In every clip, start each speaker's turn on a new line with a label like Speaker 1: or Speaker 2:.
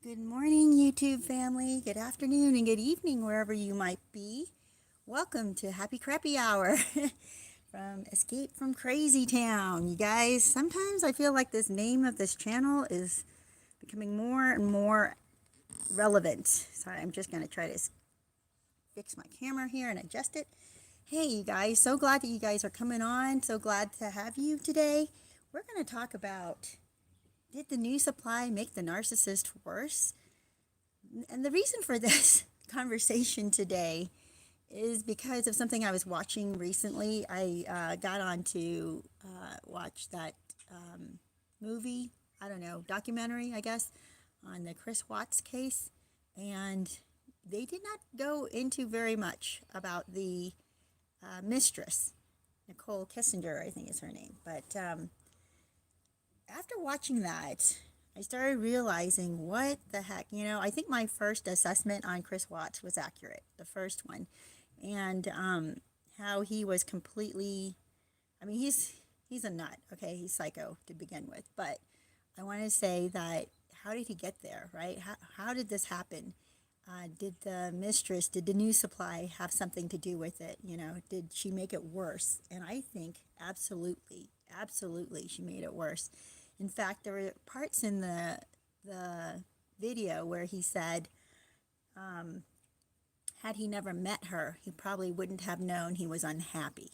Speaker 1: Good morning, YouTube family. Good afternoon and good evening, wherever you might be. Welcome to Happy Crappy Hour from Escape from Crazytown. You guys, sometimes I feel like this name of this channel is becoming more and more relevant. Sorry, I'm just going to try to fix my camera here and adjust it. Hey, you guys, so glad that you guys are coming on. So glad to have you today. We're going to talk about, did the new supply make the narcissist worse? And the reason for this conversation today is because of something I was watching recently. I got on to watch that movie, I don't know, documentary, I guess, on the Chris Watts case. And they did not go into very much about the mistress, Nicole Kissinger, I think is her name. But after watching that, I started realizing what the heck, I think my first assessment on Chris Watts was accurate, the first one, and how he was completely, he's a nut, okay, he's psycho to begin with, but I want to say that how did he get there, right? How did this happen? Did the new supply have something to do with it? Did she make it worse? And I think absolutely she made it worse. In fact, there were parts in the video where he said, had he never met her, he probably wouldn't have known he was unhappy,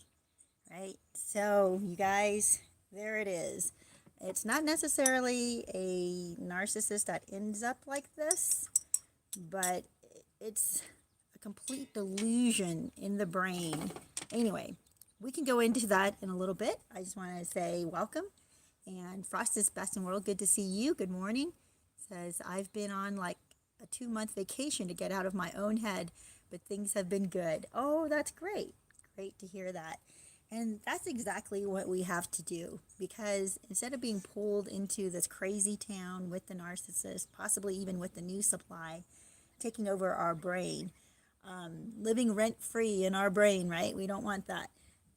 Speaker 1: right? So, you guys, there it is. It's not necessarily a narcissist that ends up like this, but it's a complete delusion in the brain. Anyway, we can go into that in a little bit. I just want to say welcome. And Frost is best in the world. Good to see you. Good morning. Says, I've been on like a 2-month vacation to get out of my own head, but things have been good. Oh, that's great. Great to hear that. And that's exactly what we have to do, because instead of being pulled into this crazy town with the narcissist, possibly even with the new supply, taking over our brain, living rent-free in our brain, right? We don't want that.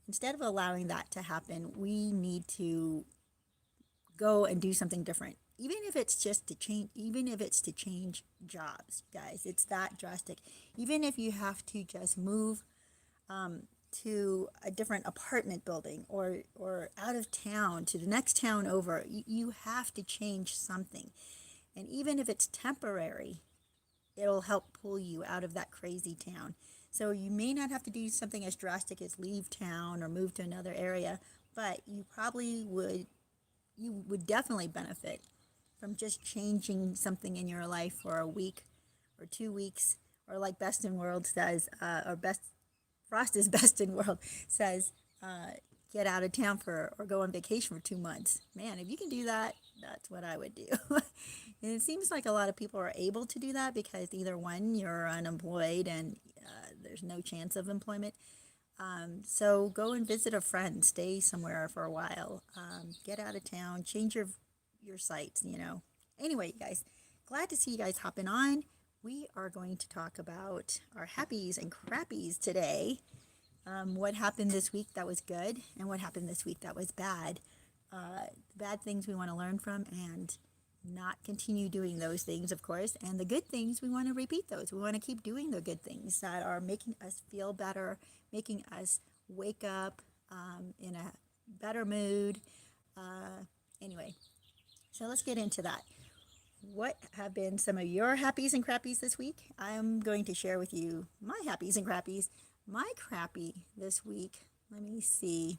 Speaker 1: Instead of allowing that to happen, we need to go and do something different, even if it's just to change jobs, guys. It's that drastic. Even if you have to just move to a different apartment building or out of town to the next town over, you have to change something. And even if it's temporary, it'll help pull you out of that crazy town. So you may not have to do something as drastic as leave town or move to another area, but you would definitely benefit from just changing something in your life for a week or 2 weeks, or like Best in World says, Frost is Best in World says, get out of town or go on vacation for 2 months. Man, if you can do that, that's what I would do. And it seems like a lot of people are able to do that because either one, you're unemployed and there's no chance of employment. So go and visit a friend, stay somewhere for a while, get out of town, change your sights, Anyway, you guys, glad to see you guys hopping on. We are going to talk about our happies and crappies today. What happened this week that was good and what happened this week that was bad. Bad things we want to learn from and not continue doing those things, of course. And the good things, we want to repeat those. We want to keep doing the good things that are making us feel better, making us wake up in a better mood. Anyway, so let's get into that. What have been some of your happies and crappies this week? I'm going to share with you my happies and crappies. My crappy this week, let me see.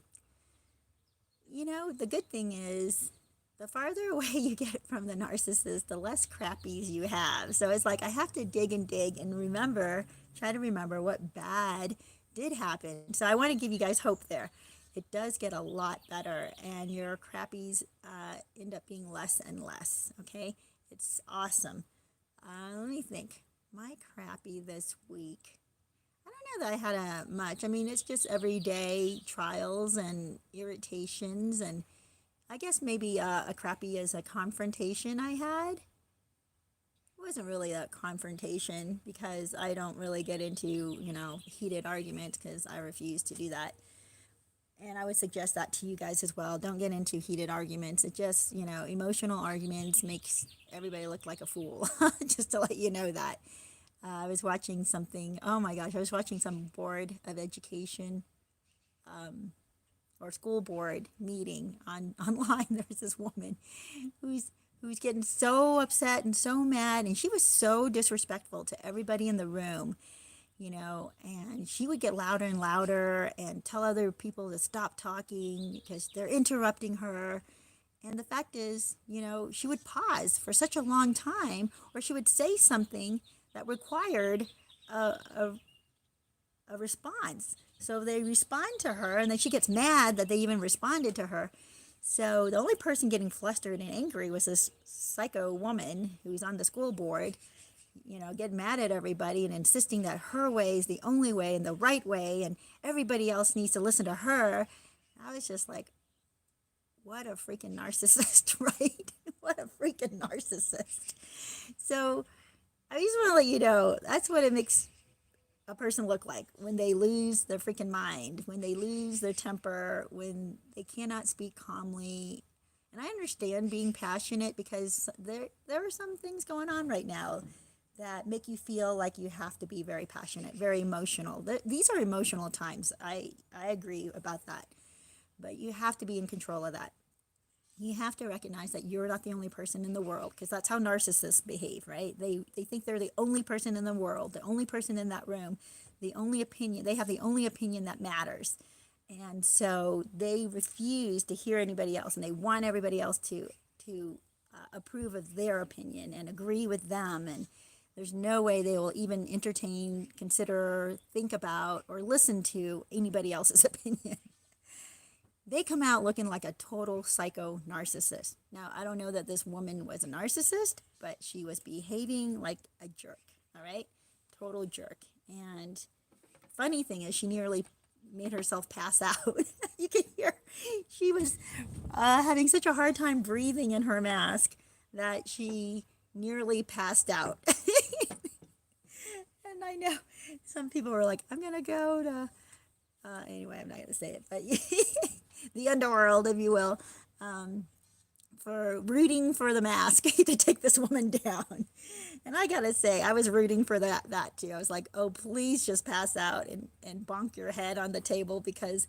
Speaker 1: The good thing is, the farther away you get from the narcissist, the less crappies you have. So it's like I have to dig and try to remember what bad did happen. So I want to give you guys hope there. It does get a lot better, and your crappies end up being less and less, okay? It's awesome. Let me think. My crappy this week. I don't know that I had much. It's just everyday trials and irritations, and I guess maybe a crappy as a confrontation I had. It wasn't really a confrontation because I don't really get into, heated arguments because I refuse to do that. And I would suggest that to you guys as well. Don't get into heated arguments. It just, emotional arguments makes everybody look like a fool. Just to let you know that. I was watching something. Oh my gosh, I was watching some board of education or school board meeting online. There's this woman who's getting so upset and so mad, and she was so disrespectful to everybody in the room, and she would get louder and louder and tell other people to stop talking because they're interrupting her. And the fact is, she would pause for such a long time, or she would say something that required a response. So they respond to her, and then she gets mad that they even responded to her. So the only person getting flustered and angry was this psycho woman who's on the school board, getting mad at everybody and insisting that her way is the only way and the right way, and everybody else needs to listen to her. I was just like, what a freaking narcissist, right? What a freaking narcissist. So I just want to let you know, that's what it makes a person look like when they lose their freaking mind, when they lose their temper, when they cannot speak calmly. And I understand being passionate because there are some things going on right now that make you feel like you have to be very passionate, very emotional. These are emotional times. I agree about that. But you have to be in control of that. You have to recognize that you're not the only person in the world, because that's how narcissists behave, right? They think they're the only person in the world, the only person in that room, the only opinion. They have the only opinion that matters. And so they refuse to hear anybody else, and they want everybody else to approve of their opinion and agree with them. And there's no way they will even entertain, consider, think about, or listen to anybody else's opinion. They come out looking like a total psycho narcissist. Now, I don't know that this woman was a narcissist, but she was behaving like a jerk, all right? Total jerk. And funny thing is, she nearly made herself pass out. You can hear she was having such a hard time breathing in her mask that she nearly passed out. And I know some people were like, I'm going to go to, anyway, I'm not going to say it, but the underworld, if you will, for rooting for the mask to take this woman down. And I gotta say, I was rooting for that too. I was like, oh, please just pass out and bonk your head on the table, because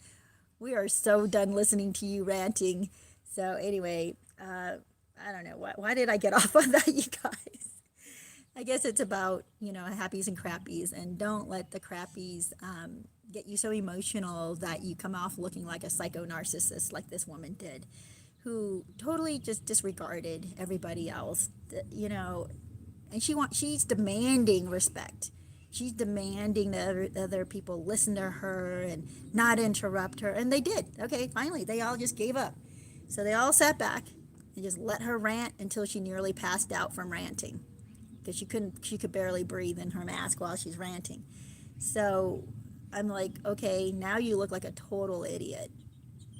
Speaker 1: we are so done listening to you ranting. So anyway, I don't know, why did I get off on that, you guys? I guess it's about, happies and crappies, and don't let the crappies get you so emotional that you come off looking like a psycho narcissist like this woman did, who totally just disregarded everybody else, and she's demanding respect. She's demanding that other people listen to her and not interrupt her, and they did. Okay, finally, they all just gave up. So they all sat back and just let her rant until she nearly passed out from ranting, because she could barely breathe in her mask while she's ranting. So I'm like, okay, now you look like a total idiot.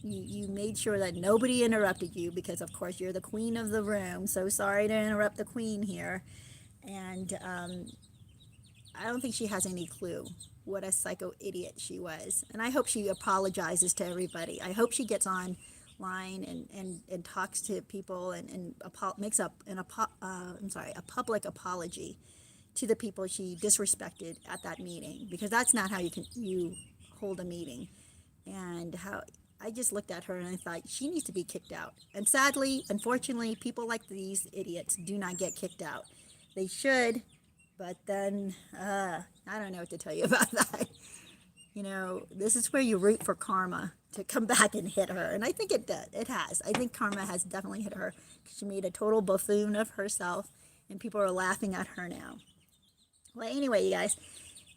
Speaker 1: You made sure that nobody interrupted you, because of course you're the queen of the room. So sorry to interrupt the queen here. And I don't think she has any clue what a psycho idiot she was. And I hope she apologizes to everybody. I hope she gets online and talks to people and makes up a public apology to the people she disrespected at that meeting, because that's not how you hold a meeting. And how I just looked at her and I thought she needs to be kicked out. And sadly, unfortunately, people like these idiots do not get kicked out. They should, but then I don't know what to tell you about that. This is where you root for karma to come back and hit her, and I think it did. It has. I think karma has definitely hit her. She made a total buffoon of herself, and people are laughing at her now. Well, anyway, you guys,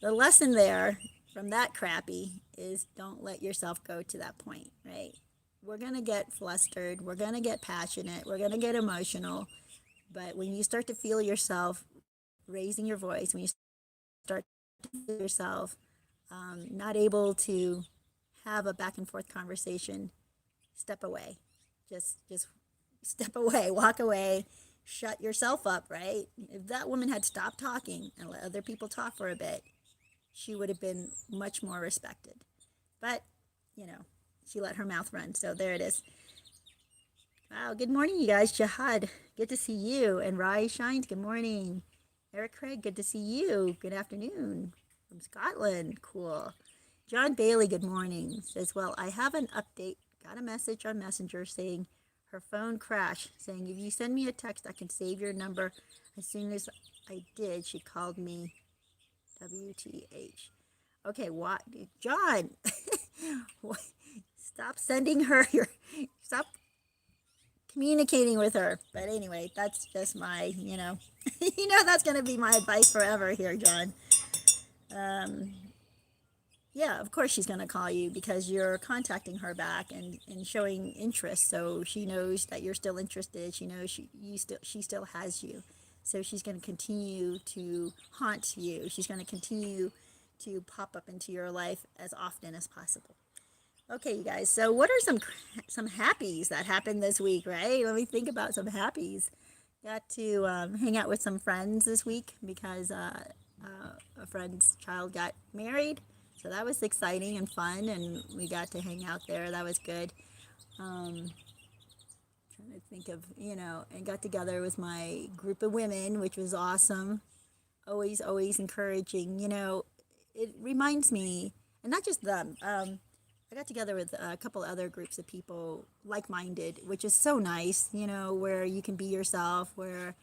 Speaker 1: the lesson there from that crappy is don't let yourself go to that point, right? We're going to get flustered. We're going to get passionate. We're going to get emotional. But when you start to feel yourself raising your voice, when you start to feel yourself not able to have a back and forth conversation, step away. Just step away, walk away, shut yourself up, right? If that woman had stopped talking and let other people talk for a bit, she would have been much more respected. But, she let her mouth run. So there it is. Wow, good morning, you guys. Jihad, good to see you. And Rai Shines, good morning. Eric Craig, good to see you. Good afternoon. From Scotland, cool. John Bailey, good morning. Says, well, I have an update. Got a message on Messenger saying her phone crashed, saying, if you send me a text, I can save your number. As soon as I did, she called me WTH. Okay, what? John, stop sending her your, stop communicating with her. But anyway, that's just my, that's going to be my advice forever here, John. Yeah, of course she's going to call you because you're contacting her back and showing interest. So she knows that you're still interested. She knows she still has you. So she's going to continue to haunt you. She's going to continue to pop up into your life as often as possible. Okay, you guys. So what are some happies that happened this week, right? Let me think about some happies. Got to hang out with some friends this week because a friend's child got married. So that was exciting and fun, and we got to hang out there. That was good. Trying to think of, and got together with my group of women, which was awesome. Always encouraging. It reminds me, and not just them. I got together with a couple other groups of people, like-minded, which is so nice, where you can be yourself, where,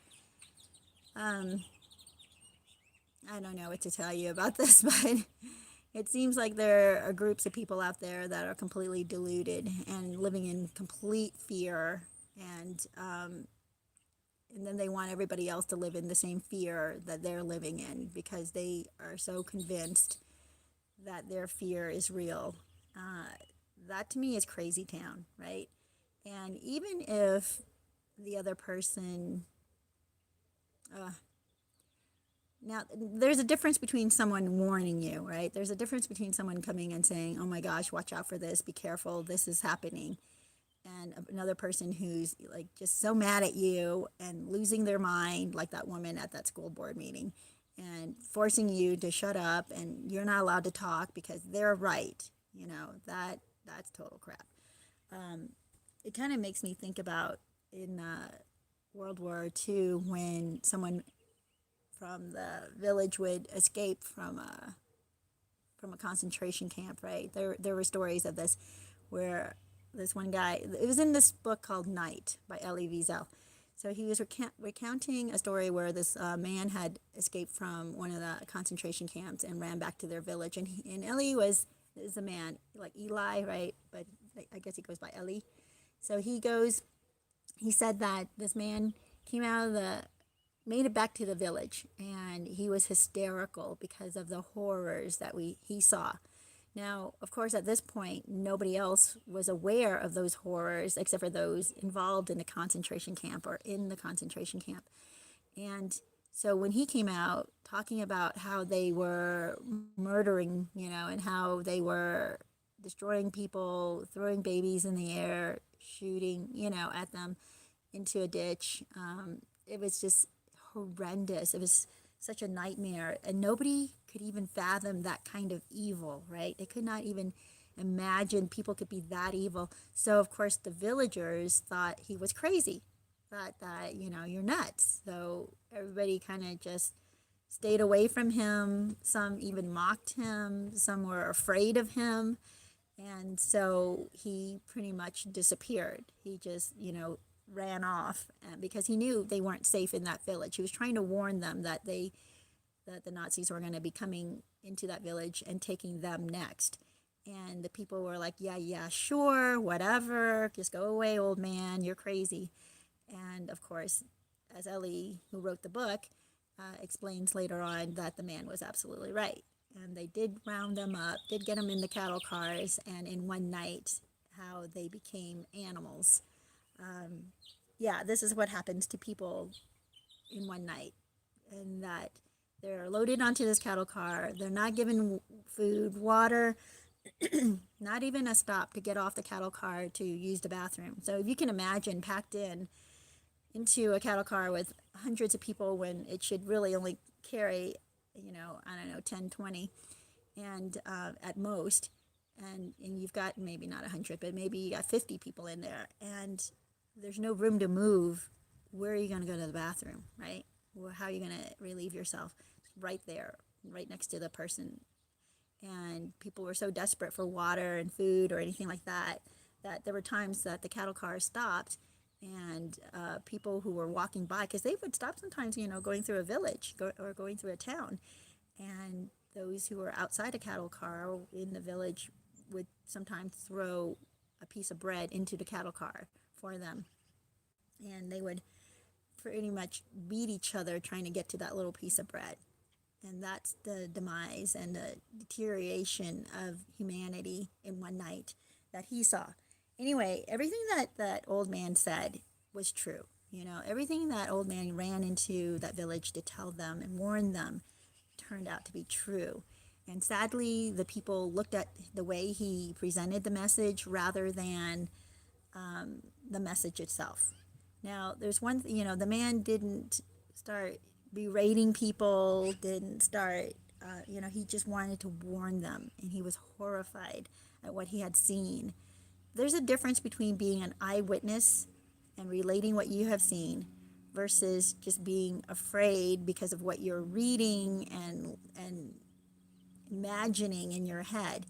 Speaker 1: I don't know what to tell you about this, but it seems like there are groups of people out there that are completely deluded and living in complete fear, and then they want everybody else to live in the same fear that they're living in because they are so convinced that their fear is real. That to me is Crazytown, right? And even if the other person, now there's a difference between someone warning you, right? There's a difference between someone coming and saying, oh my gosh, watch out for this, be careful, this is happening. And another person who's like just so mad at you and losing their mind, like that woman at that school board meeting, and forcing you to shut up and you're not allowed to talk because they're right. That's total crap. It kind of makes me think about in World War II when someone from the village would escape from a concentration camp, right? There were stories of this where this one guy, it was in this book called Night by Elie Wiesel. So he was recounting a story where this man had escaped from one of the concentration camps and ran back to their village. And Elie is a man, like Eli, right? But I guess he goes by Elie. So he said that this man made it back to the village, and he was hysterical because of the horrors that he saw. Now, of course, at this point, nobody else was aware of those horrors except for those involved in the concentration camp or in the concentration camp. And so when he came out talking about how they were murdering, and how they were destroying people, throwing babies in the air, shooting, at them into a ditch, it was just horrendous. It was such a nightmare, and nobody could even fathom that kind of evil, right? They could not even imagine people could be that evil. So of course the villagers thought he was crazy, thought that, you're nuts. So everybody kind of just stayed away from him. Some even mocked him. Some were afraid of him. And so he pretty much disappeared. He just, ran off because he knew they weren't safe in that village. He was trying to warn them that the Nazis were going to be coming into that village and taking them next. And the people were like, yeah, sure, whatever, just go away, old man, you're crazy. And of course, as Elie, who wrote the book, explains later on, that the man was absolutely right. And they did round them up, did get them in the cattle cars, and in one night, how they became animals. This is what happens to people in one night. And that they're loaded onto this cattle car. They're not given food, water, not even a stop to get off the cattle car to use the bathroom. So if you can imagine, packed into a cattle car with hundreds of people when it should really only carry, 10, 20, and at most. and you've got maybe not 100, but maybe you got 50 people in there, and there's no room to move. Where are you going to go to the bathroom, right? Well, how are you going to relieve yourself? Right there, right next to the person. And people were so desperate for water and food or anything like that, that there were times that the cattle car stopped, and people who were walking by, because they would stop sometimes, going through a village or going through a town, and those who were outside a cattle car in the village would sometimes throw a piece of bread into the cattle car for them, and they would pretty much beat each other trying to get to that little piece of bread. And that's the demise and the deterioration of humanity in one night that he saw. Anyway, everything that old man said was true. Everything that old man ran into that village to tell them and warn them turned out to be true. And sadly, the people looked at the way he presented the message rather than the message itself. Now, there's one, the man didn't start berating people, didn't start, he just wanted to warn them, and he was horrified at what he had seen. There's a difference between being an eyewitness and relating what you have seen versus just being afraid because of what you're reading and imagining in your head.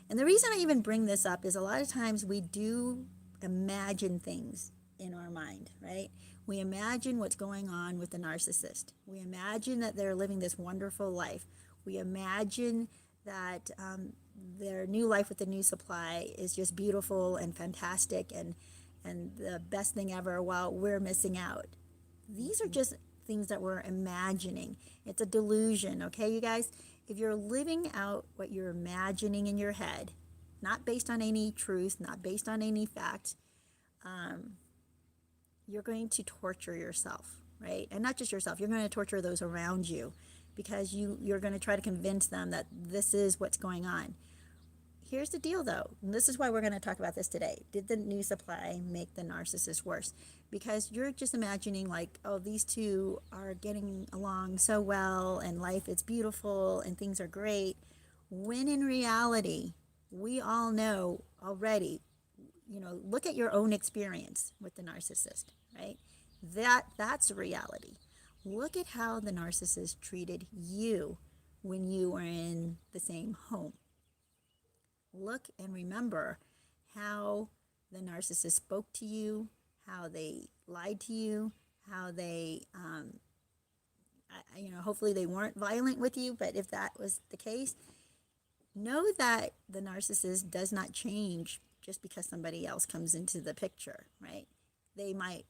Speaker 1: And the reason I even bring this up is a lot of times we do imagine things in our mind, right? We imagine what's going on with the narcissist. We imagine that they're living this wonderful life. We imagine that their new life with the new supply is just beautiful and fantastic and the best thing ever, while we're missing out. These are just things that we're imagining. It's a delusion, okay, you guys? If you're living out what you're imagining in your head, not based on any truth, not based on any fact, you're going to torture yourself, right? And not just yourself, you're going to torture those around you, because you're going to try to convince them that this is what's going on. Here's the deal, though, and this is why we're going to talk about this today. Did the new supply make the narcissist worse? Because you're just imagining like, oh, these two are getting along so well and life is beautiful and things are great, when in reality, we all know already, look at your own experience with the narcissist, right? That's reality. Look at how the narcissist treated you when you were in the same home. Look and remember how the narcissist spoke to you, how they lied to you, how they, hopefully they weren't violent with you, but if that was the case, know that the narcissist does not change just because somebody else comes into the picture, right? They might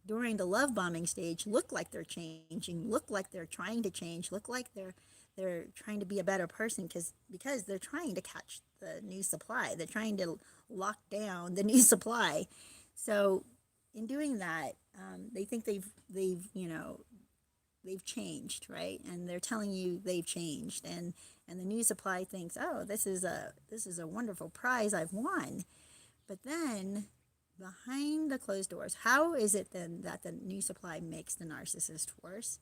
Speaker 1: during the love bombing stage look like they're changing, look like they're trying to change, look like they're trying to be a better person because they're trying to catch the new supply. They're trying to lock down the new supply. So in doing that, they think they've changed, right? And they're telling you they've changed, and the new supply thinks, oh, this is a wonderful prize I've won. But then behind the closed doors, how is it then that the new supply makes the narcissist worse?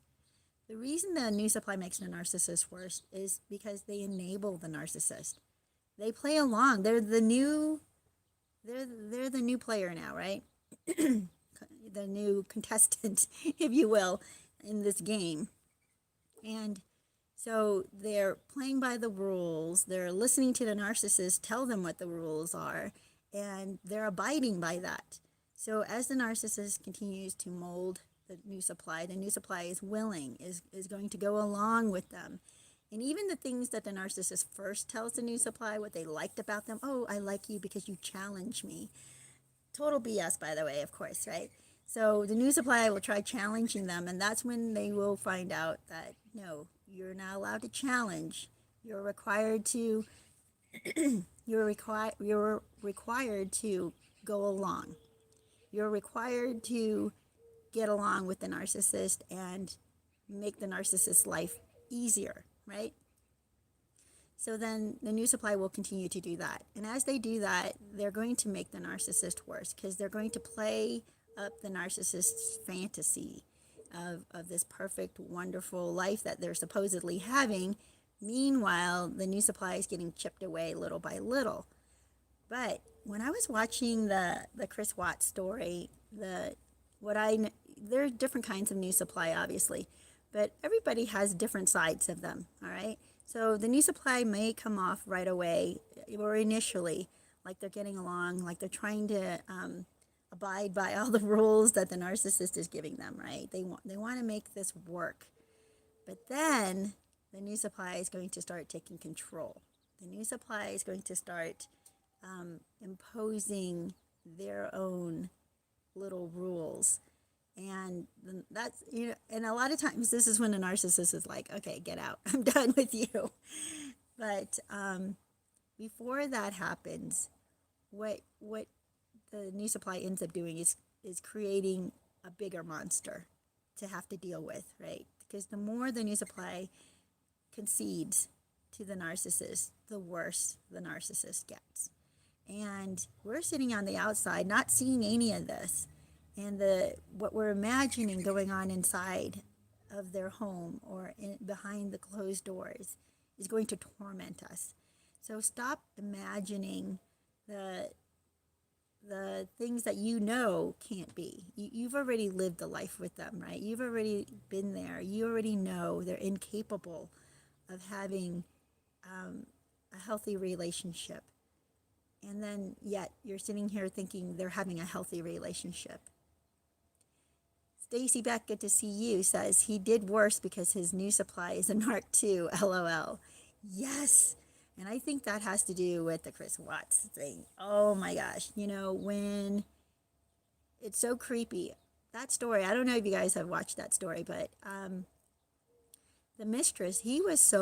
Speaker 1: The reason the new supply makes the narcissist worse is because they enable the narcissist. They play along. They're the new player now, right? The new contestant, if you will, in this game. And so they're playing by the rules. They're listening to the narcissist tell them what the rules are, and they're abiding by that. So as the narcissist continues to mold the new supply is willing, is going to go along with them. And even the things that the narcissist first tells the new supply, what they liked about them, oh, I like you because you challenge me. Total BS, by the way, of course, right? So the new supply will try challenging them, and that's when they will find out that, no, you're not allowed to challenge. You're required to you're required to go along. You're required to get along with the narcissist and make the narcissist's life easier, right? So then the new supply will continue to do that. And as they do that, they're going to make the narcissist worse, because they're going to play up the narcissist's fantasy of this perfect, wonderful life that they're supposedly having Meanwhile, the new supply is getting chipped away little by little. But when I was watching the Chris Watts story, there are different kinds of new supply, obviously, but everybody has different sides of them. All right. So the new supply may come off right away or initially, like they're getting along, like they're trying to abide by all the rules that the narcissist is giving them. Right. They want to make this work, but then the new supply is going to start taking control. The new supply is going to start imposing their own little rules. And that's, and a lot of times this is when a narcissist is like, okay, get out. I'm done with you. But before that happens, what the new supply ends up doing is creating a bigger monster to have to deal with, right? Because the more the new supply concedes to the narcissist, the worse the narcissist gets. And we're sitting on the outside, not seeing any of this. And what we're imagining going on inside of their home or behind the closed doors is going to torment us. So stop imagining the things that can't be. You've already lived a life with them, right? You've already been there. You already know they're incapable of having a healthy relationship. And then yet you're sitting here thinking they're having a healthy relationship. Stacy Beck, good to see you, says he did worse because his new supply is a narc too, LOL. Yes. And I think that has to do with the Chris Watts thing. Oh my gosh. When it's so creepy. That story, I don't know if you guys have watched that story, but the mistress, he was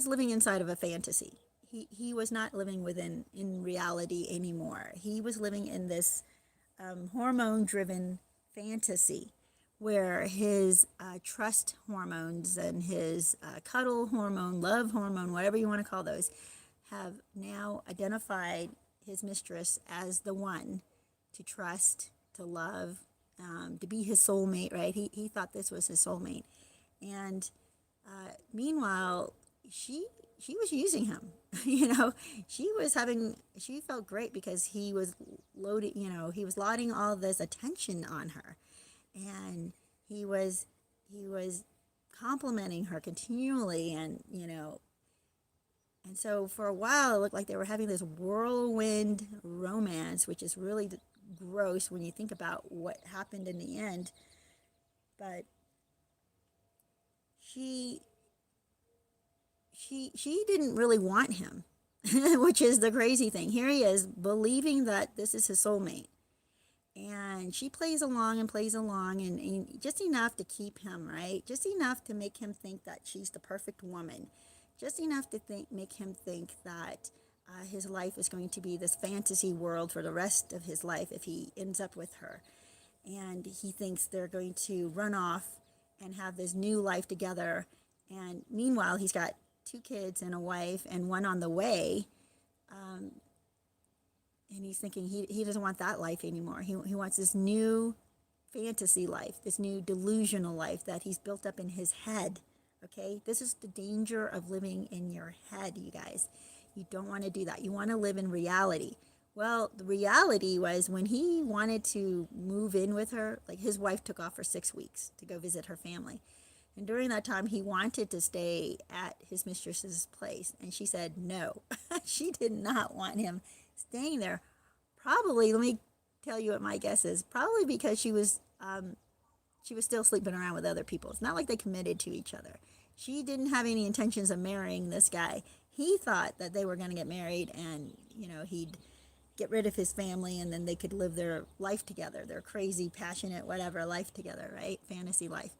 Speaker 1: living inside of a fantasy. He was not living in reality anymore. He was living in this hormone-driven fantasy where his trust hormones and his cuddle hormone, love hormone, whatever you want to call those, have now identified his mistress as the one to trust, to love, to be his soulmate, right? He thought this was his soulmate. And meanwhile, she was using him. She felt great because he was loading, he was lauding all this attention on her. And he was complimenting her continually, and so for a while it looked like they were having this whirlwind romance, which is really gross when you think about what happened in the end. But she didn't really want him, which is the crazy thing. Here he is believing that this is his soulmate. And she plays along and just enough to keep him, right? Just enough to make him think that she's the perfect woman. Just enough to make him think that his life is going to be this fantasy world for the rest of his life if he ends up with her. And he thinks they're going to run off and have this new life together. And meanwhile, he's got 2 kids and a wife and one on the way. And he's thinking he doesn't want that life anymore. He wants this new fantasy life, this new delusional life that he's built up in his head. Okay? This is the danger of living in your head, you guys. You don't want to do that. You want to live in reality. Well, the reality was when he wanted to move in with her, like his wife took off for 6 weeks to go visit her family. And during that time, he wanted to stay at his mistress's place. And she said no. She did not want him staying there. Probably, let me tell you what my guess is, probably because she was still sleeping around with other people. It's not like they committed to each other. She didn't have any intentions of marrying this guy. He thought that they were going to get married and, he'd get rid of his family and then they could live their life together, their crazy, passionate, whatever life together, right? Fantasy life.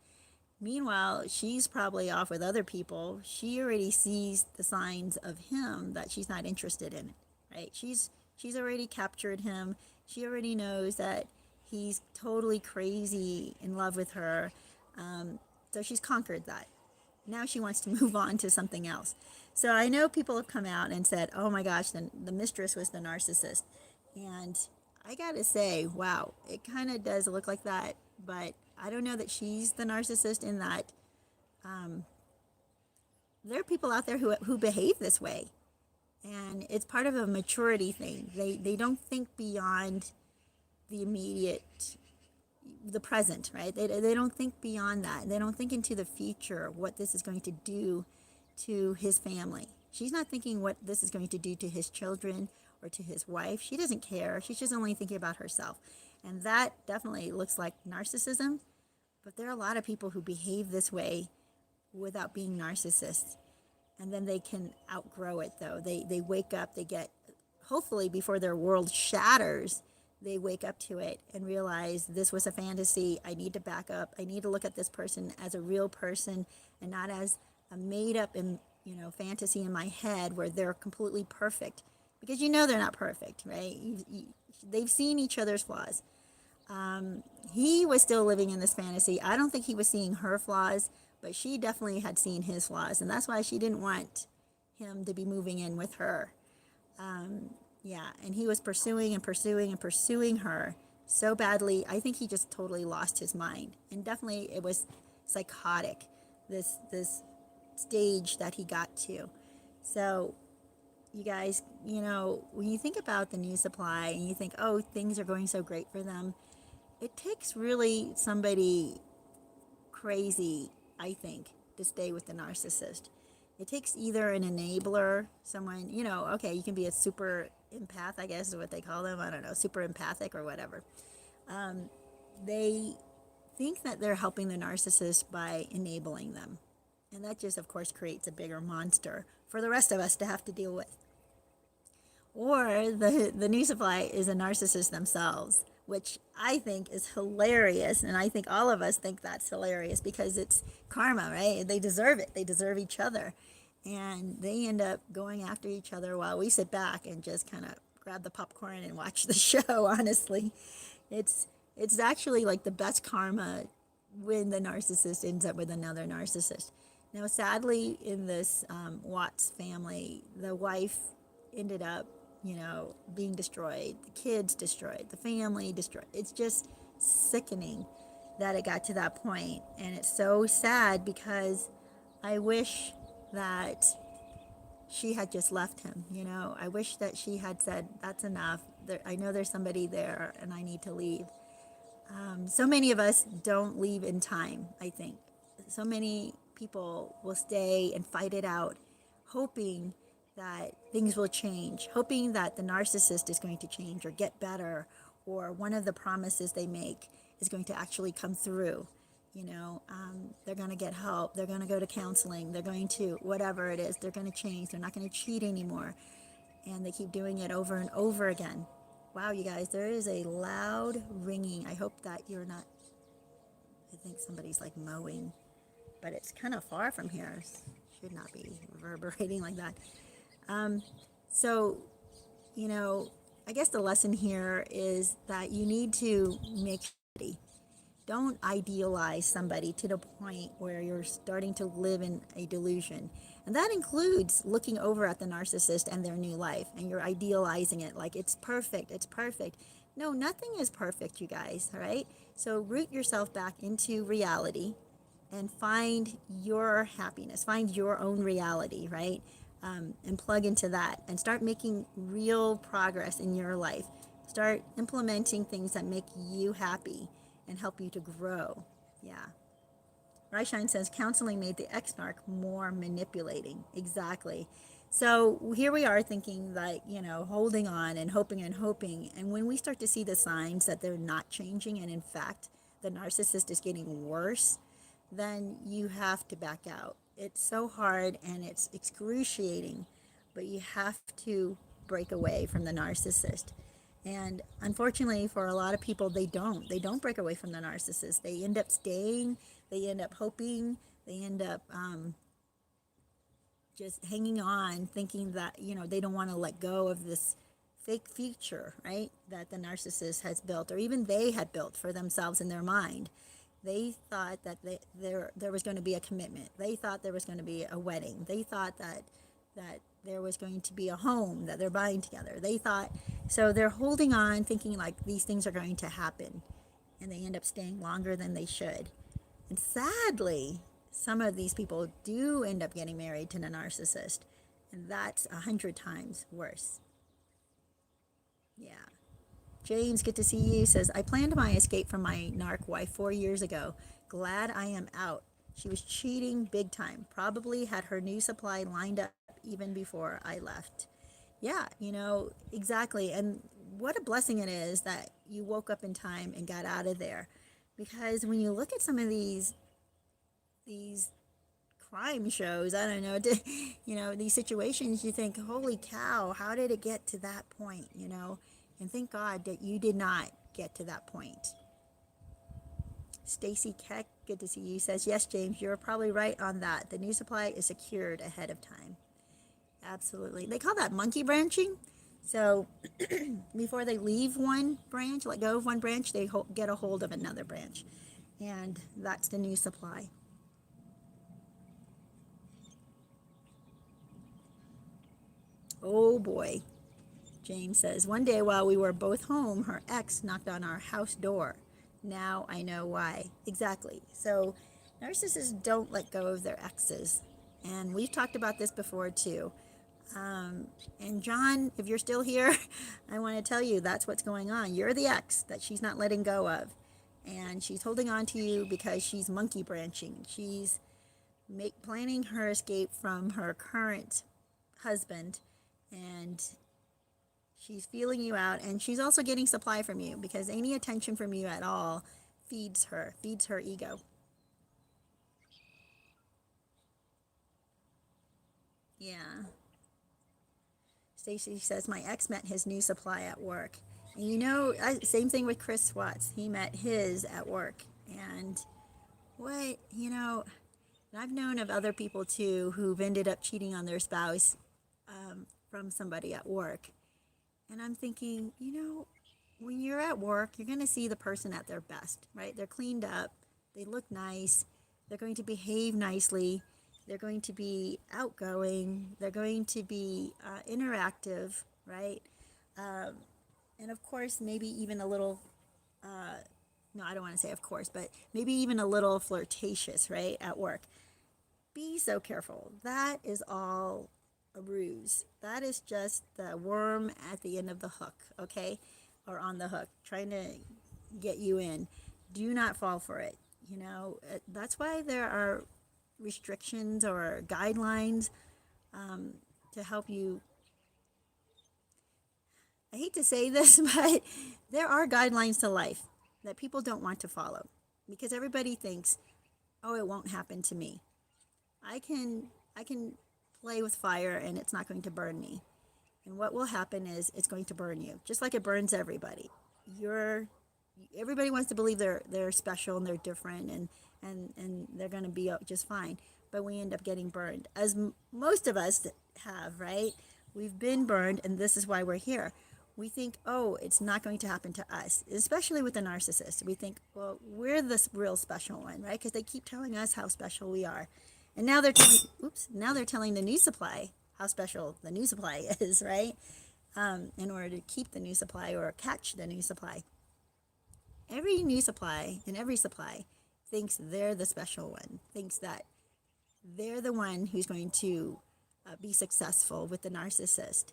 Speaker 1: Meanwhile, she's probably off with other people. She already sees the signs of him that she's not interested in, right? She's already captured him. She already knows that he's totally crazy in love with her. So she's conquered that. Now she wants to move on to something else. So I know people have come out and said, oh my gosh, the mistress was the narcissist. And I gotta say, wow, it kind of does look like that. But I don't know that she's the narcissist in that there are people out there who behave this way, and it's part of a maturity thing. They don't think beyond the immediate, the present, right? They don't think beyond that. They don't think into the future, what this is going to do to his family. She's not thinking what this is going to do to his children or to his wife. She doesn't care. She's just only thinking about herself. And that definitely looks like narcissism. But there are a lot of people who behave this way without being narcissists. And then they can outgrow it, though. They wake up, they get, hopefully before their world shatters, they wake up to it and realize this was a fantasy. I need to back up. I need to look at this person as a real person and not as a made up fantasy in my head where they're completely perfect, because they're not perfect, right? They've seen each other's flaws. He was still living in this fantasy. I don't think he was seeing her flaws, but she definitely had seen his flaws, and that's why she didn't want him to be moving in with her. Yeah, and he was pursuing and pursuing and pursuing her so badly. I think he just totally lost his mind, and definitely it was psychotic, this stage that he got to. So you guys, when you think about the new supply and you think, oh, things are going so great for them, it takes really somebody crazy, I think, to stay with the narcissist. It takes either an enabler, someone, okay, you can be a super empath, I guess is what they call them. I don't know, super empathic or whatever. They think that they're helping the narcissist by enabling them. And that just, of course, creates a bigger monster for the rest of us to have to deal with. Or the new supply is a narcissist themselves, which I think is hilarious. And I think all of us think that's hilarious because it's karma, right? They deserve it. They deserve each other. And they end up going after each other while we sit back and just kind of grab the popcorn and watch the show, honestly. It's actually like the best karma when the narcissist ends up with another narcissist. Now, sadly, in this Watts family, the wife ended up, being destroyed, the kids destroyed, the family destroyed. It's just sickening that it got to that point. And it's so sad because I wish that she had just left him, I wish that she had said, that's enough. I know there's somebody there and I need to leave. So many of us don't leave in time, I think. So many people will stay and fight it out, hoping that things will change, hoping that the narcissist is going to change or get better, or one of the promises they make is going to actually come through. They're going to get help, they're going to go to counseling, they're going to, whatever it is, they're going to change, they're not going to cheat anymore. And they keep doing it over and over again. Wow, you guys, there is a loud ringing. I hope that you're not, I think somebody's like mowing, but it's kind of far from here. Should not be reverberating like that. So, I guess the lesson here is that you need to make sure. Don't idealize somebody to the point where you're starting to live in a delusion. And that includes looking over at the narcissist and their new life, and you're idealizing it like it's perfect, it's perfect. No, nothing is perfect, you guys, all right? So root yourself back into reality and find your happiness, find your own reality, right? And plug into that and start making real progress in your life. Start implementing things that make you happy and help you to grow. Yeah. Reichstein says counseling made the ex-narc more manipulating. Exactly. So here we are thinking like, holding on and hoping and hoping. And when we start to see the signs that they're not changing, and in fact, the narcissist is getting worse, then you have to back out. It's so hard and it's excruciating, but you have to break away from the narcissist. And unfortunately for a lot of people, they don't break away from the narcissist. They end up staying, they end up hoping, they end up just hanging on, thinking that, they don't want to let go of this fake future, right, that the narcissist has built, or even they had built for themselves in their mind. They thought that there was going to be a commitment. They thought there was going to be a wedding. They thought that there was going to be a home that they're buying together. They thought, so they're holding on, thinking like these things are going to happen, and they end up staying longer than they should. And sadly, some of these people do end up getting married to the narcissist, and that's 100 times worse. Yeah. James, good to see you, says, I planned my escape from my narc wife 4 years ago. Glad I am out. She was cheating big time. Probably had her new supply lined up even before I left. Yeah, exactly. And what a blessing it is that you woke up in time and got out of there. Because when you look at some of these crime shows, I don't know, these situations, you think, holy cow, how did it get to that point? And thank God that you did not get to that point. Stacy Keck, good to see you, says, yes, James, you're probably right on that. The new supply is secured ahead of time. Absolutely. They call that monkey branching. So before they leave one branch, let go of one branch, they get a hold of another branch. And that's the new supply. Oh boy. James says, one day while we were both home, her ex knocked on our house door. Now I know why. Exactly. So narcissists don't let go of their exes. And we've talked about this before too. And John, if you're still here, I want to tell you that's what's going on. You're the ex that she's not letting go of. And she's holding on to you because she's monkey branching. She's planning her escape from her current husband. And she's feeling you out. And she's also getting supply from you because any attention from you at all feeds her ego. Yeah. Stacy says, my ex met his new supply at work. And same thing with Chris Watts. He met his at work. And I've known of other people too who've ended up cheating on their spouse from somebody at work. And I'm thinking, when you're at work, you're going to see the person at their best, right? They're cleaned up. They look nice. They're going to behave nicely. They're going to be outgoing. They're going to be interactive, right? And of course, maybe even a little, no, I don't want to say of course, but maybe even a little flirtatious, right, at work. Be so careful. That is all a ruse. That is just the worm at the end of the hook, okay? Or on the hook, trying to get you in. Do not fall for it. That's why there are restrictions or guidelines to help you. I hate to say this, but there are guidelines to life that people don't want to follow because everybody thinks, oh, it won't happen to me. I can play with fire and it's not going to burn me. And what will happen is it's going to burn you, just like it burns everybody. Everybody wants to believe they're special and they're different and they're going to be just fine. But we end up getting burned, as most of us have, right? We've been burned, and this is why we're here. We think, oh, it's not going to happen to us, especially with the narcissist. We think, well, we're the real special one, right? Because they keep telling us how special we are. And now they're telling the new supply how special the new supply is, right? In order to keep the new supply or catch the new supply. Every new supply and every supply thinks they're the special one, thinks that they're the one who's going to be successful with the narcissist.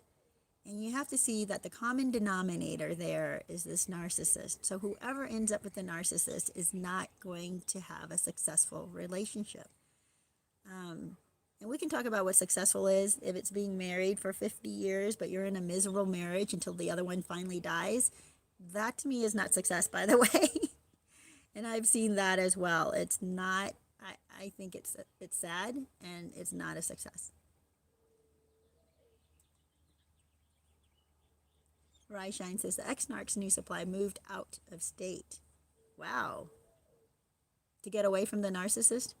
Speaker 1: And you have to see that the common denominator there is this narcissist. So whoever ends up with the narcissist is not going to have a successful relationship. And we can talk about what successful is. If it's being married for 50 years, but you're in a miserable marriage until the other one finally dies, that to me is not success, by the way. And I've seen that as well. It's not, I think it's sad and it's not a success. Ryshine says the ex-narc's new supply moved out of state. Wow. To get away from the narcissist?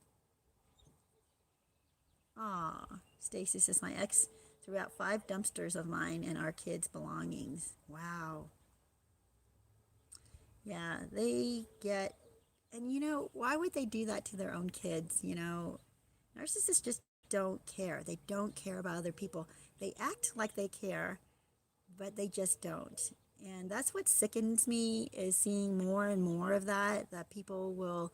Speaker 1: Aw, Stacy says my ex threw out 5 dumpsters of mine and our kids' belongings. Wow. Yeah, they get, and why would they do that to their own kids? Narcissists just don't care. They don't care about other people. They act like they care, but they just don't. And that's what sickens me, is seeing more and more of that people will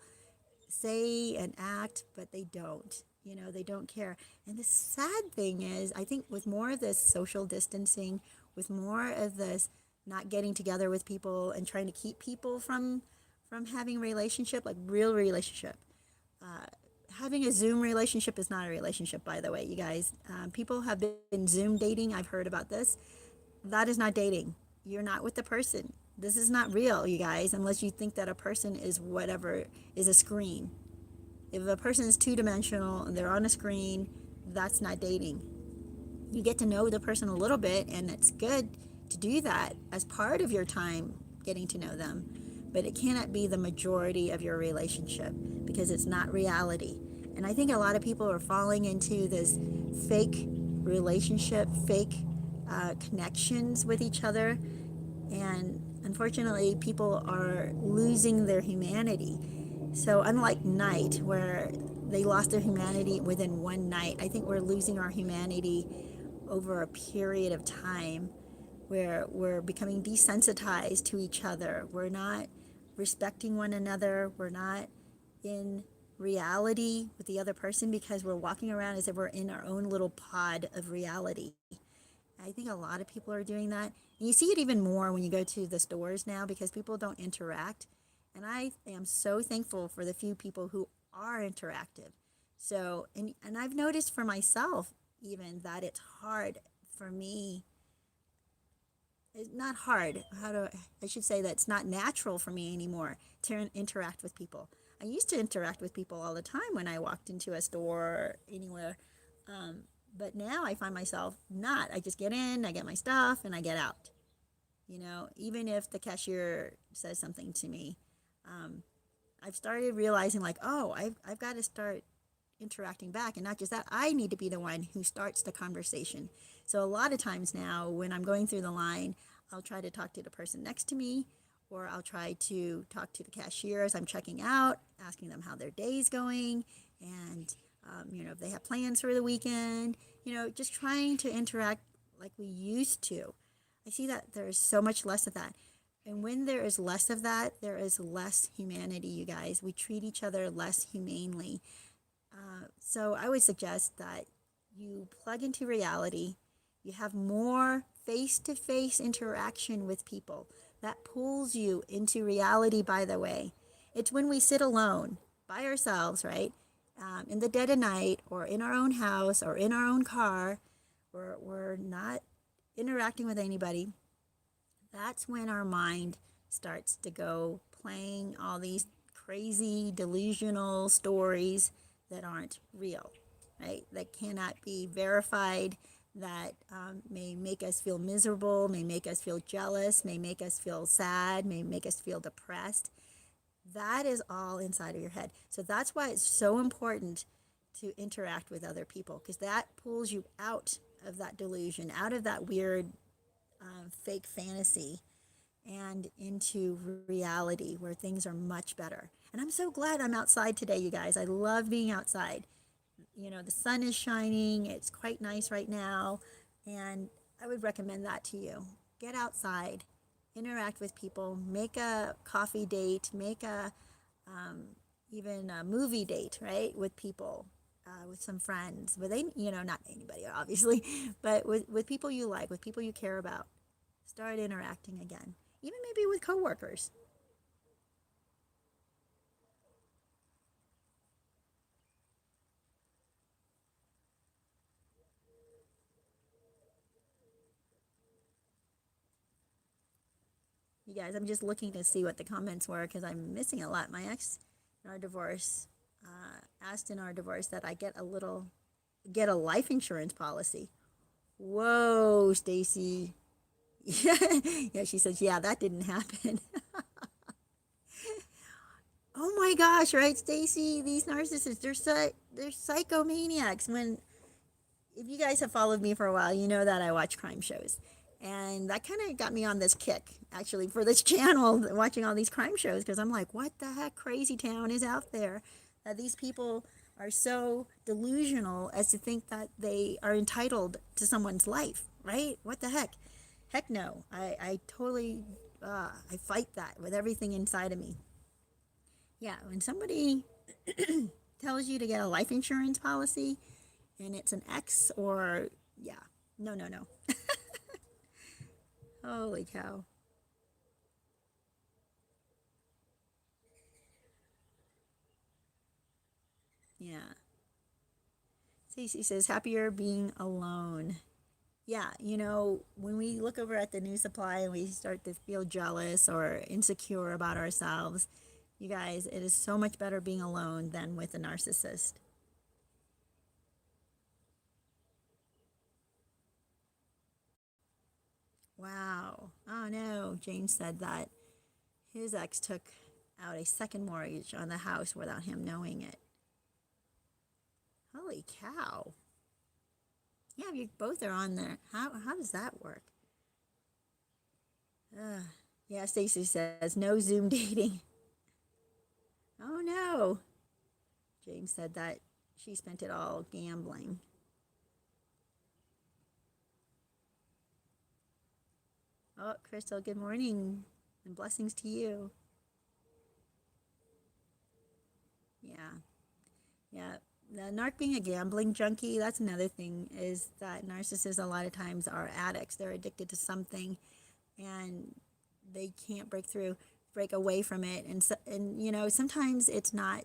Speaker 1: say and act, but they don't. You know, they don't care. And the sad thing is, I think with more of this social distancing, with more of this not getting together with people and trying to keep people from having a relationship, like real relationship. Having a Zoom relationship is not a relationship, by the way, you guys. People have been Zoom dating. I've heard about this. That is not dating. You're not with the person. This is not real, you guys, unless you think that a person is whatever is a screen. If a person is two-dimensional and they're on a screen, that's not dating. You get to know the person a little bit, and it's good to do that as part of your time getting to know them. But it cannot be the majority of your relationship because it's not reality. And I think a lot of people are falling into this fake relationship, fake connections with each other. And unfortunately, people are losing their humanity. So unlike Night, where they lost their humanity within one night, I think we're losing our humanity over a period of time where we're becoming desensitized to each other. We're not respecting one another. We're not in reality with the other person because we're walking around as if we're in our own little pod of reality. I think a lot of people are doing that. And you see it even more when you go to the stores now because people don't interact. And I am so thankful for the few people who are interactive. So, and I've noticed for myself even that it's hard for me. It's not hard. I should say that it's not natural for me anymore to interact with people. I used to interact with people all the time when I walked into a store or anywhere. But now I find myself not. I just get in, I get my stuff, and I get out. You know, even if the cashier says something to me, I've started realizing like, oh, I've got to start interacting back. And not just that, I need to be the one who starts the conversation. So a lot of times now when I'm going through the line, I'll try to talk to the person next to me, or I'll try to talk to the cashier as I'm checking out, asking them how their day's going, and if they have plans for the weekend, just trying to interact like we used to. I see that there's so much less of that. And when there is less of that, there is less humanity, you guys. We treat each other less humanely. So I would suggest that you plug into reality. You have more face-to-face interaction with people. That pulls you into reality, by the way. It's when we sit alone by ourselves, right? In the dead of night, or in our own house, or in our own car, we're not interacting with anybody. That's when our mind starts to go playing all these crazy, delusional stories that aren't real, right? That cannot be verified, that may make us feel miserable, may make us feel jealous, may make us feel sad, may make us feel depressed. That is all inside of your head. So that's why it's so important to interact with other people, because that pulls you out of that delusion, out of that weird fake fantasy, and into reality where things are much better. And I'm so glad I'm outside today, you guys. I love being outside. The sun is shining. It's quite nice right now. And I would recommend that to you. Get outside, interact with people, make a coffee date, make even a movie date, right? With people, with some friends, not anybody, obviously, but with people you like, with people you care about. Start interacting again, even maybe with coworkers. You guys, I'm just looking to see what the comments were because I'm missing a lot. My ex in our divorce asked in our divorce that I get a life insurance policy. Whoa, Stacy. Yeah, she says, yeah, that didn't happen. Oh my gosh, right, Stacy? These narcissists, they're psychomaniacs. If you guys have followed me for a while, you know that I watch crime shows. And that kind of got me on this kick, actually, for this channel, watching all these crime shows, because I'm like, what the heck, Crazytown is out there? That these people are so delusional as to think that they are entitled to someone's life, right? What the heck? Heck no. I totally, I fight that with everything inside of me. Yeah, when somebody tells you to get a life insurance policy and it's an X or, yeah, no, no, no. Holy cow. Yeah. Stacey says, happier being alone. Yeah, when we look over at the new supply and we start to feel jealous or insecure about ourselves, you guys, it is so much better being alone than with a narcissist. Wow. Oh no, James said that his ex took out a second mortgage on the house without him knowing it. Holy cow. Yeah, you both are on there. How does that work? Yeah, Stacy says no Zoom dating. Oh no. James said that she spent it all gambling. Oh, Crystal, good morning and blessings to you. Yeah. Yeah. The narc being a gambling junkie, that's another thing, is that narcissists a lot of times are addicts. They're addicted to something and they can't break away from it. And, so, and sometimes it's not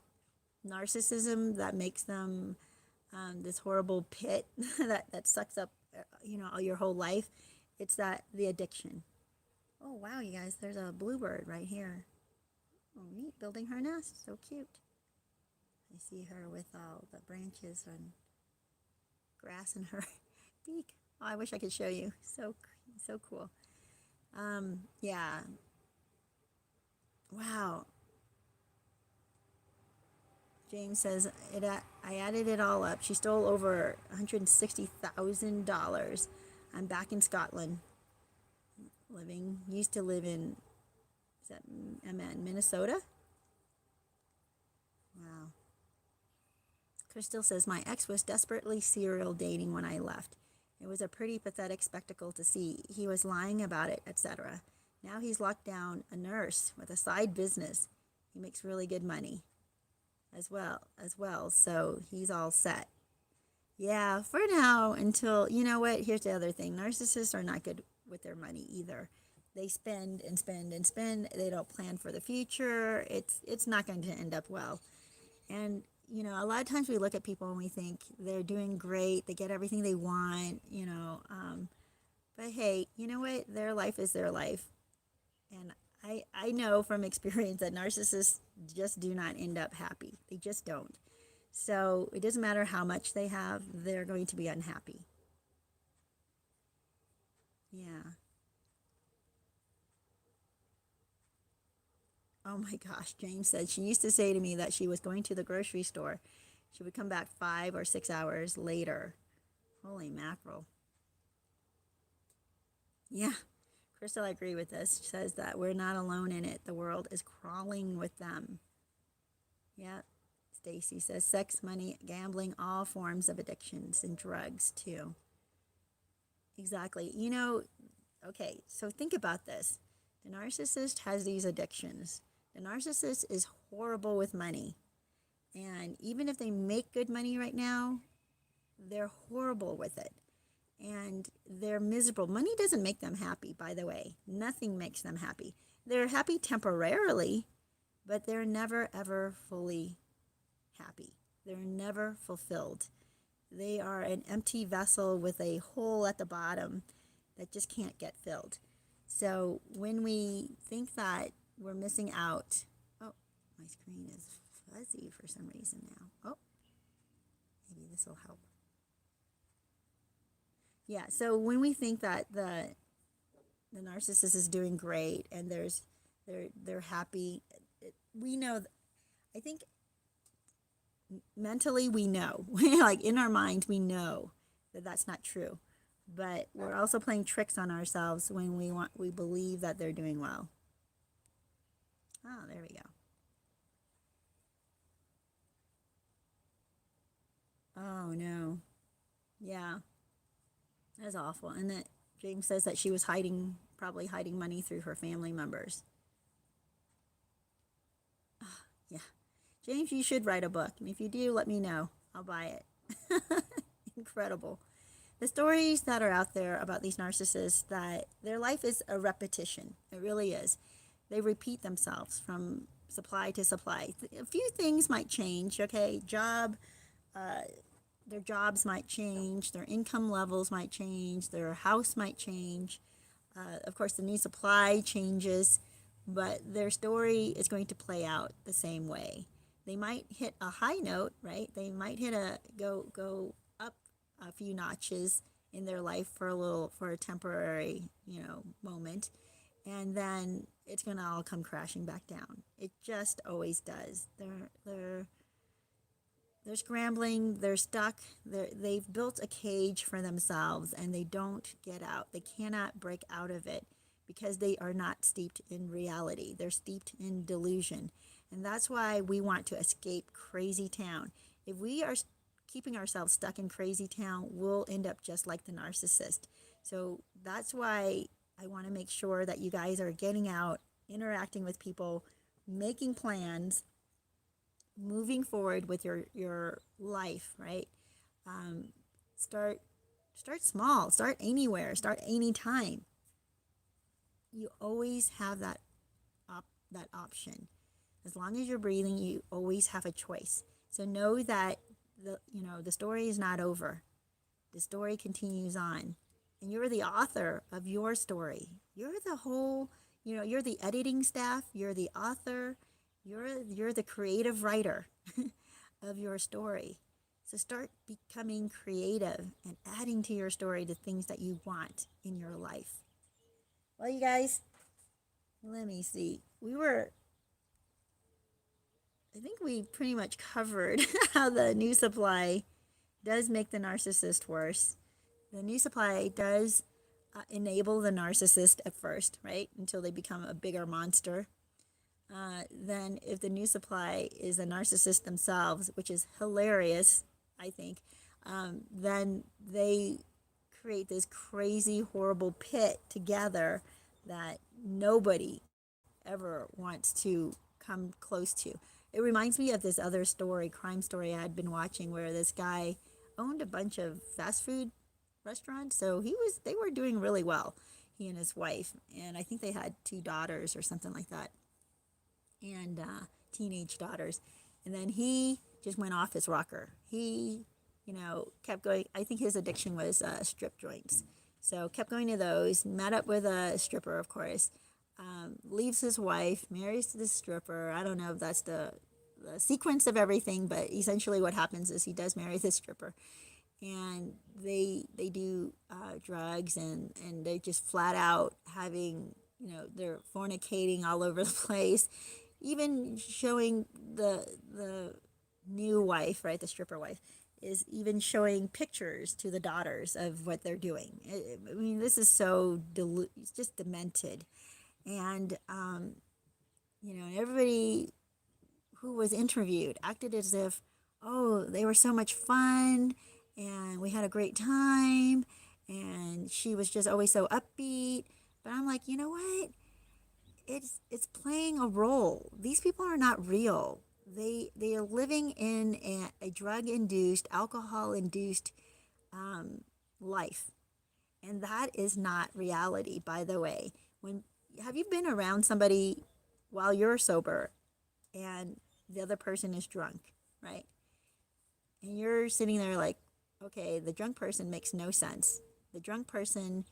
Speaker 1: narcissism that makes them this horrible pit that sucks up, all your whole life. It's that the addiction. Oh, wow, you guys, there's a bluebird right here. Oh, neat, building her nest. So cute. I see her with all the branches and grass in her beak. Oh, I wish I could show you. So cool. Yeah. Wow. James says I added it all up. She stole over $160,000. I'm back in Scotland. Used to live in, is that Minnesota? Wow. Crystal says, my ex was desperately serial dating when I left. It was a pretty pathetic spectacle to see. He was lying about it, etc. Now he's locked down a nurse with a side business. He makes really good money as well. So he's all set. Yeah, for now, until, you know what? Here's the other thing. Narcissists are not good with their money either. They spend and spend and spend. They don't plan for the future. It's not going to end up well. And a lot of times we look at people and we think they're doing great. They get everything they want. But hey, you know what? Their life is their life. And I know from experience that narcissists just do not end up happy. They just don't. So it doesn't matter how much they have, they're going to be unhappy. Yeah. Oh my gosh, James said she used to say to me that she was going to the grocery store. She would come back 5 or 6 hours later. Holy mackerel. Yeah, Crystal, I agree with this. She says that we're not alone in it. The world is crawling with them. Yeah. Stacy says sex, money, gambling, all forms of addictions and drugs too. Exactly. Okay, so think about this. The narcissist has these addictions. The narcissist is horrible with money. And even if they make good money right now, they're horrible with it. And they're miserable. Money doesn't make them happy, by the way. Nothing makes them happy. They're happy temporarily, but they're never, ever fully happy. They're never fulfilled. They are an empty vessel with a hole at the bottom that just can't get filled. So when we think that we're missing out, oh, my screen is fuzzy for some reason now. Oh, maybe this will help. Yeah, so when we think that the narcissist is doing great and they're happy, we know. I think mentally we know, like in our mind we know that that's not true, but we're also playing tricks on ourselves when we believe that they're doing well. Oh, there we go. Oh no. Yeah, that's awful. And that James says that she was probably hiding money through her family members. Yeah. James, you should write a book. And if you do, let me know. I'll buy it. Incredible. The stories that are out there about these narcissists, that their life is a repetition. It really is. They repeat themselves from supply to supply. A few things might change, okay? Their jobs might change, their income levels might change, their house might change. Of course, the new supply changes, but their story is going to play out the same way. They might hit a high note, right? They might hit a go up a few notches in their life for a temporary, moment, and then it's gonna all come crashing back down. It just always does. They're scrambling, they're stuck, they've built a cage for themselves and they don't get out. They cannot break out of it because they are not steeped in reality. They're steeped in delusion. And that's why we want to escape Crazytown. If we are keeping ourselves stuck in Crazytown, we'll end up just like the narcissist. So that's why I want to make sure that you guys are getting out, interacting with people, making plans, moving forward with your life, right? Start small, start anywhere, start anytime. You always have that option. As long as you're breathing, you always have a choice. So know that the story is not over. The story continues on, and you're the author of your story. You're the whole, you're the editing staff, you're the author, you're the creative writer of your story. So start becoming creative and adding to your story the things that you want in your life. Well, you guys, let me see. I think we pretty much covered how the new supply does make the narcissist worse. The new supply does enable the narcissist at first, right? Until they become a bigger monster. Then if the new supply is the narcissist themselves, which is hilarious, I think, then they create this crazy, horrible pit together that nobody ever wants to come close to. It reminds me of this other story, crime story I had been watching, where this guy owned a bunch of fast food restaurants. So they were doing really well, he and his wife, and I think they had 2 daughters or something like that, and teenage daughters. And then he just went off his rocker. He, kept going. I think his addiction was strip joints. So kept going to those, met up with a stripper, of course, leaves his wife, marries the stripper. I don't know if that's the sequence of everything, but essentially what happens is he does marry the stripper. And they do drugs, and they just flat out having, they're fornicating all over the place, even showing the new wife, right, the stripper wife, is even showing pictures to the daughters of what they're doing. I mean, this is so it's just demented. And everybody who was interviewed acted as if, oh, they were so much fun and we had a great time, and she was just always so upbeat. But I'm like, you know what? It's playing a role. These people are not real. They are living in a drug-induced, alcohol-induced life. And that is not reality, by the way. Have you been around somebody while you're sober and the other person is drunk, right? And you're sitting there like, okay, the drunk person makes no sense. The drunk person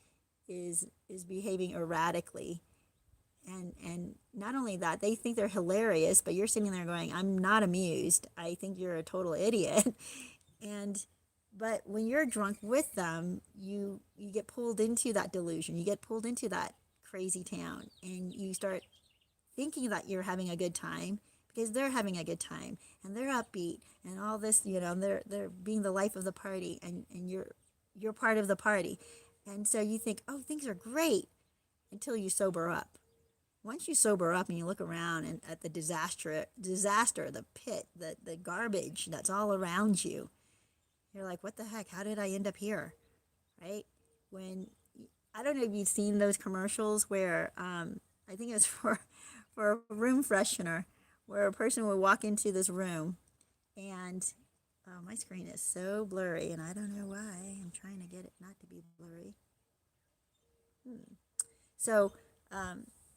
Speaker 1: is behaving erratically. And not only that, they think they're hilarious, but you're sitting there going, I'm not amused. I think you're a total idiot. But when you're drunk with them, you get pulled into that delusion. You get pulled into that crazy town, and you start thinking that you're having a good time because they're having a good time and they're upbeat and all this, they're being the life of the party, and you're part of the party. And so you think, oh, things are great until you sober up. Once you sober up and you look around and at the disaster, the pit, the garbage that's all around you, you're like, what the heck? How did I end up here? Right? I don't know if you've seen those commercials where I think it's for a room freshener, where a person would walk into this room and oh, my screen is so blurry and I don't know why. I'm trying to get it not to be blurry. So,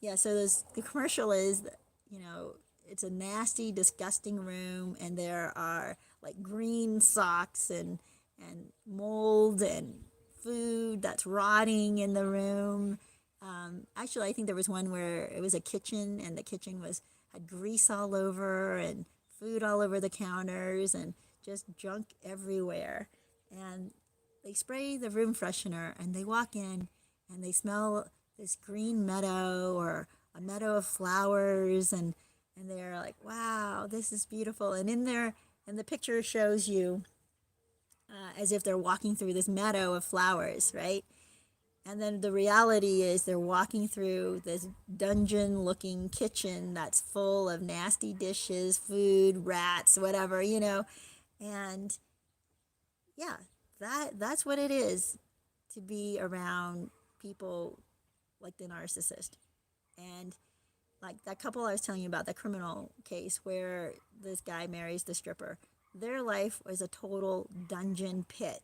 Speaker 1: yeah, so the commercial is, you know, it's a nasty, disgusting room, and there are like green socks and mold and food that's rotting in the room. Actually, I think there was one where it was a kitchen, and the kitchen was had grease all over and food all over the counters and just junk everywhere. And they spray the room freshener, and they walk in, and they smell this green meadow or a meadow of flowers, and they're like, wow, this is beautiful. And in there, and the picture shows you as if they're walking through this meadow of flowers, right? And then the reality is they're walking through this dungeon looking kitchen that's full of nasty dishes, food, rats, whatever, you know. And yeah, that's what it is to be around people like the narcissist. And like that couple I was telling you about, the criminal case where this guy marries the stripper, their life was a total dungeon pit.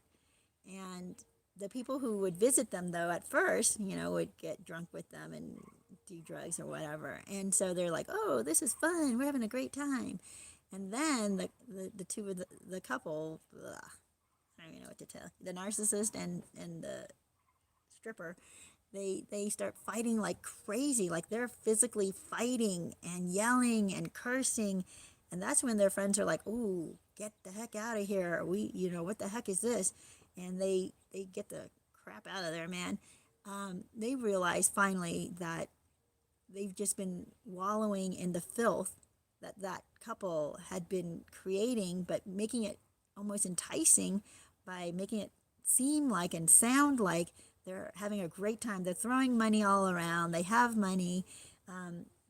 Speaker 1: And the people who would visit them, though, at first, you know, would get drunk with them and do drugs or whatever. And so they're like, oh, this is fun. We're having a great time. And then the two of the couple, ugh, I don't even know what to tell you, the narcissist and the stripper, they start fighting like crazy, like they're physically fighting and yelling and cursing. And that's when their friends are like, ooh, get the heck out of here. You know, what the heck is this? And they get the crap out of there, man. They realize finally that they've just been wallowing in the filth that couple had been creating, but making it almost enticing by making it seem like and sound like they're having a great time. They're throwing money all around. They have money.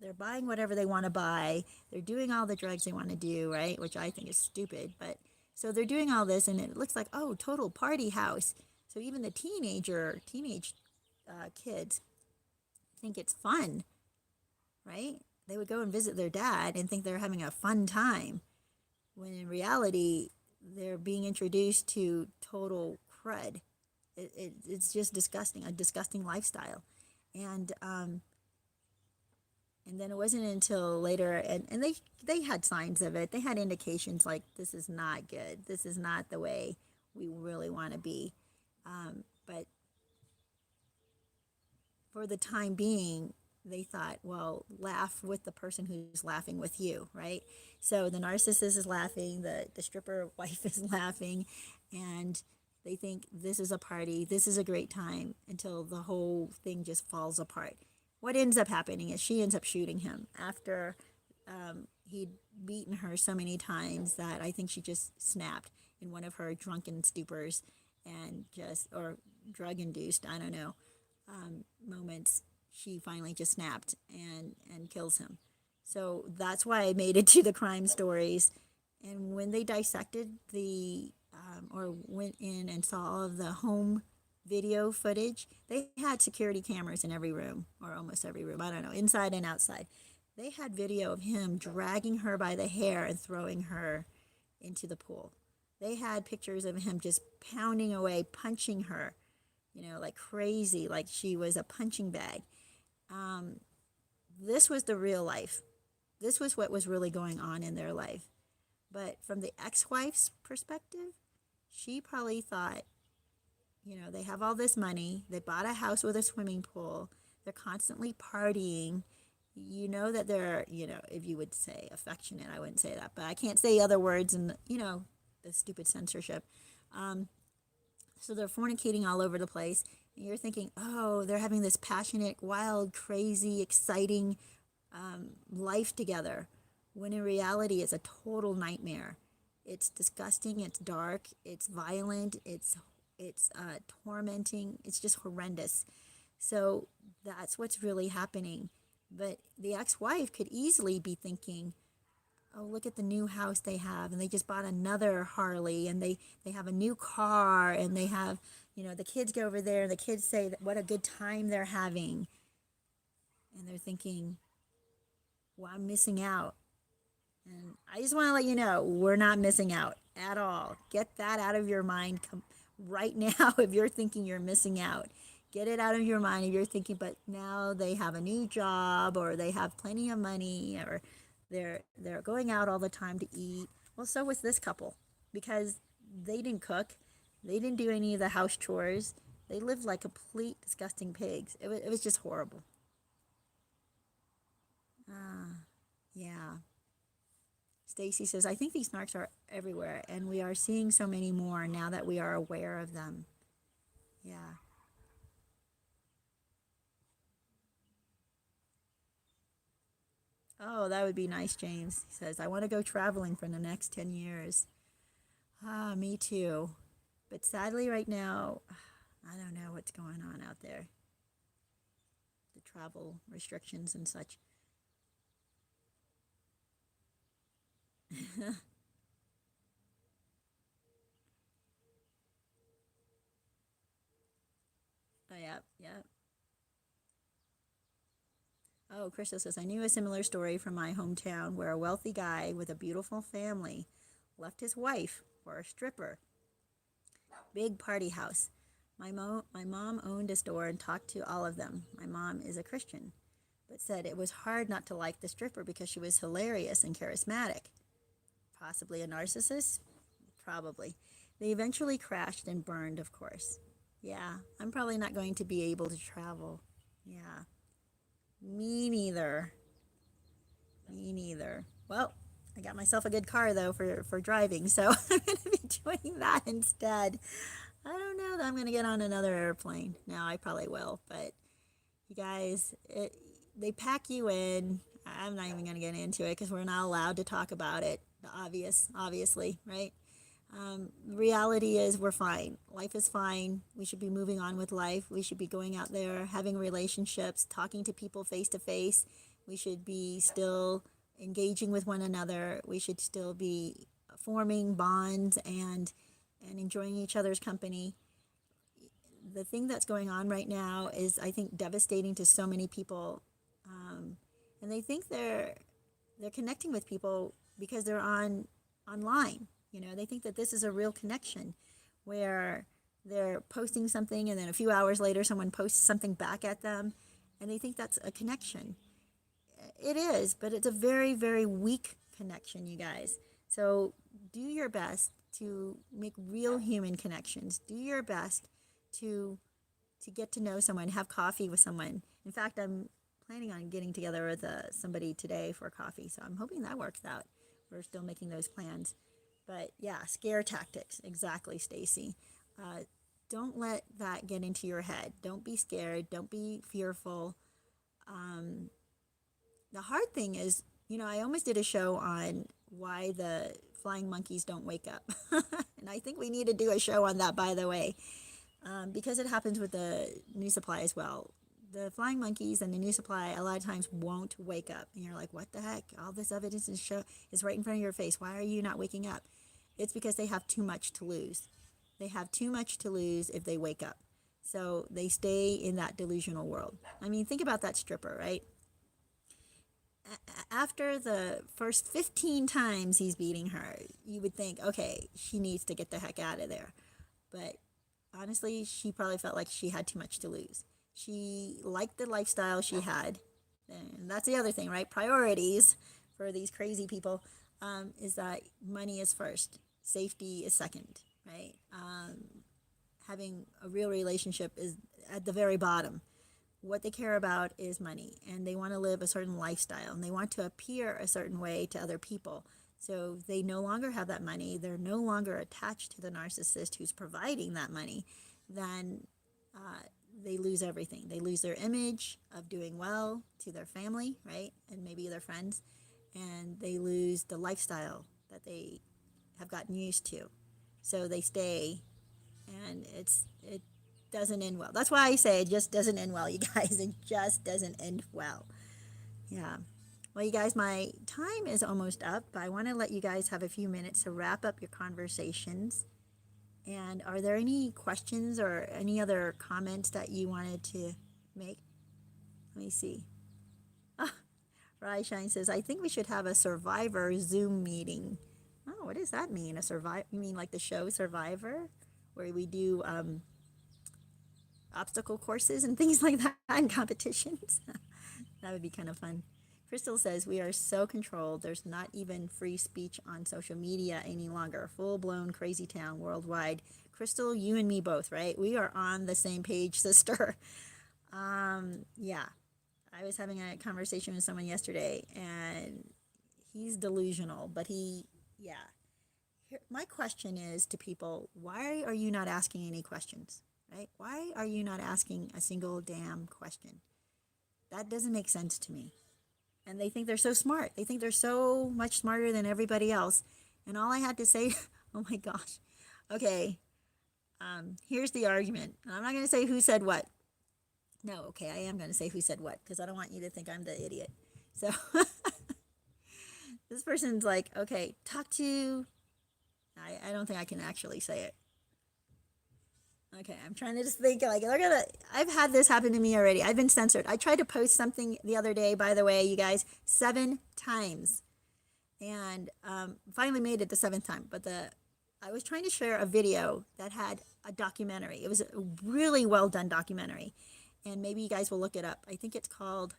Speaker 1: They're buying whatever they want to buy. They're doing all the drugs they want to do, right? Which I think is stupid. But so they're doing all this, and it looks like, oh, total party house. So even the teenage kids think it's fun, right? They would go and visit their dad and think they're having a fun time, when in reality, they're being introduced to total crud. It's just disgusting, a disgusting lifestyle. And and then it wasn't until later, and they had signs of it. They had indications like, this is not good. This is not the way we really want to be. But for the time being, they thought, well, laugh with the person who's laughing with you, right? So the narcissist is laughing, the stripper wife is laughing, and they think this is a party, this is a great time, until the whole thing just falls apart. What ends up happening is she ends up shooting him after he'd beaten her so many times that I think she just snapped in one of her drunken stupors, and just, or drug induced, I don't know, moments. She finally just snapped and kills him. So that's why I made it to the crime stories. And when they dissected or went in and saw all of the home video footage, they had security cameras in every room, or almost every room, I don't know, inside and outside. They had video of him dragging her by the hair and throwing her into the pool. They had pictures of him just pounding away, punching her, you know, like crazy, like she was a punching bag. This was the real life. This was what was really going on in their life. But from the ex-wife's perspective, she probably thought, you know, they have all this money. They bought a house with a swimming pool. They're constantly partying. You know that they're, you know, if you would say affectionate, I wouldn't say that, but I can't say other words, and, you know, the stupid censorship. So they're fornicating all over the place. And you're thinking, oh, they're having this passionate, wild, crazy, exciting life together, when in reality it's a total nightmare. It's disgusting, it's dark, it's violent, it's tormenting, it's just horrendous. So that's what's really happening. But the ex-wife could easily be thinking, oh, look at the new house they have, and they just bought another Harley, and they have a new car, and they have, you know, the kids go over there, and the kids say that what a good time they're having. And they're thinking, well, I'm missing out. And I just want to let you know, we're not missing out at all. Get that out of your mind right now if you're thinking you're missing out. Get it out of your mind if you're thinking, but now they have a new job or they have plenty of money or they're going out all the time to eat. Well, so was this couple because they didn't cook. They didn't do any of the house chores. They lived like complete disgusting pigs. It was just horrible. Yeah. Stacy says, I think these narcs are everywhere, and we are seeing so many more now that we are aware of them. Yeah. Oh, that would be nice, James. He says, I want to go traveling for the next 10 years. Ah, me too. But sadly, right now, I don't know what's going on out there. The travel restrictions and such. Oh, yeah, yeah. Oh, Crystal says, I knew a similar story from my hometown where a wealthy guy with a beautiful family left his wife for a stripper. Big party house. My mom owned a store and talked to all of them. My mom is a Christian, but said it was hard not to like the stripper because she was hilarious and charismatic. Possibly a narcissist? Probably. They eventually crashed and burned, of course. Yeah, I'm probably not going to be able to travel. Yeah, me neither. Me neither. Well, I got myself a good car though for driving, so I'm going to be doing that instead. I don't know that I'm going to get on another airplane. No, I probably will, but you guys, they pack you in. I'm not even going to get into it because we're not allowed to talk about it. The obvious, obviously, right? Reality is we're fine. Life is fine. We should be moving on with life. We should be going out there, having relationships, talking to people face to face. We should be still engaging with one another. We should still be forming bonds and enjoying each other's company. The thing that's going on right now is, I think, devastating to so many people, and they think they're connecting with people because they're online. They think that this is a real connection where they're posting something and then a few hours later someone posts something back at them and they think that's a connection. It is, but it's a very, very weak connection, you guys. So do your best to make real human connections. Do your best to get to know someone, have coffee with someone. In fact, I'm planning on getting together with somebody today for coffee, so I'm hoping that works out. We're still making those plans. But yeah, scare tactics. Exactly, Stacy. Don't let that get into your head. Don't be scared. Don't be fearful. Um, the hard thing is, I almost did a show on why the flying monkeys don't wake up. And I think we need to do a show on that, by the way, because it happens with the new supply as well. The flying monkeys and the new supply a lot of times won't wake up. And you're like, what the heck? All this evidence is right in front of your face. Why are you not waking up? It's because they have too much to lose. They have too much to lose if they wake up. So they stay in that delusional world. I mean, think about that stripper, right? After the first 15 times he's beating her, you would think, okay, she needs to get the heck out of there. But honestly, she probably felt like she had too much to lose. She liked the lifestyle she had. And that's the other thing, right? Priorities for these crazy people, is that money is first, safety is second, right? Having a real relationship is at the very bottom. What they care about is money, and they want to live a certain lifestyle, and they want to appear a certain way to other people. So they no longer have that money. They're no longer attached to the narcissist who's providing that money. Then they lose everything. They lose their image of doing well to their family, right? And maybe their friends. And they lose the lifestyle that they have gotten used to. So they stay, and it doesn't end well. That's why I say it just doesn't end well, you guys. It just doesn't end well. Yeah. Well, you guys, my time is almost up. I want to let you guys have a few minutes to wrap up your conversations. And are there any questions or any other comments that you wanted to make? Let me see. Shine says, I think we should have a Survivor Zoom meeting. Oh, what does that mean? A survivor? You mean like the show Survivor, where we do obstacle courses and things like that and competitions? That would be kind of fun. Crystal says, we are so controlled. There's not even free speech on social media any longer. Full blown crazy town worldwide. Crystal, you and me both, right? We are on the same page, sister. Yeah. I was having a conversation with someone yesterday, and he's delusional, but yeah. My question is to people, why are you not asking any questions, right? Why are you not asking a single damn question? That doesn't make sense to me. And they think they're so smart. They think they're so much smarter than everybody else. And all I had to say, oh my gosh. Okay, here's the argument. I'm not going to say who said what. No, okay, I am going to say who said what because I don't want you to think I'm the idiot. So this person's like, okay, talk to. I don't think I can actually say it. Okay, I'm trying to just think like they're gonna. I've had this happen to me already. I've been censored. I tried to post something the other day, by the way, you guys, 7 times, and finally made it the seventh time. But I was trying to share a video that had a documentary. It was a really well done documentary, and maybe you guys will look it up. I think it's called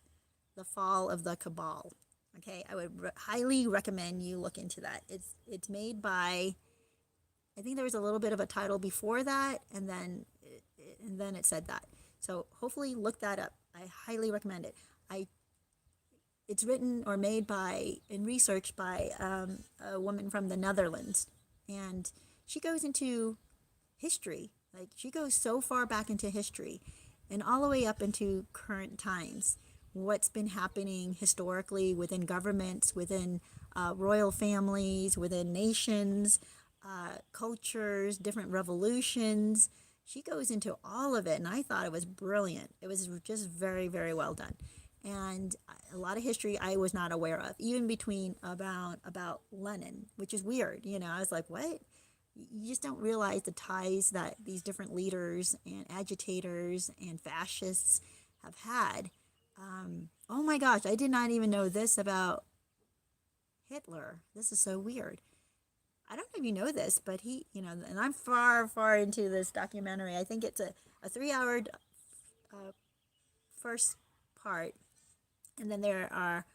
Speaker 1: "The Fall of the Cabal." Okay, I would highly recommend you look into that. It's made by. I think there was a little bit of a title before that, and then it said that. So hopefully look that up. I highly recommend it. It's written or made by and researched by a woman from the Netherlands, and she goes into history. Like she goes so far back into history, and all the way up into current times. What's been happening historically within governments, within royal families, within nations. Cultures, different revolutions. She goes into all of it, and I thought it was brilliant. It was just very, very well done, and a lot of history I was not aware of, even between about Lenin, which is weird. I was like, what? You just don't realize the ties that these different leaders and agitators and fascists have had. Oh my gosh, I did not even know this about Hitler. This is so weird. I don't know if you know this, but and I'm far, far into this documentary. I think it's a 3 hour first part, and then there are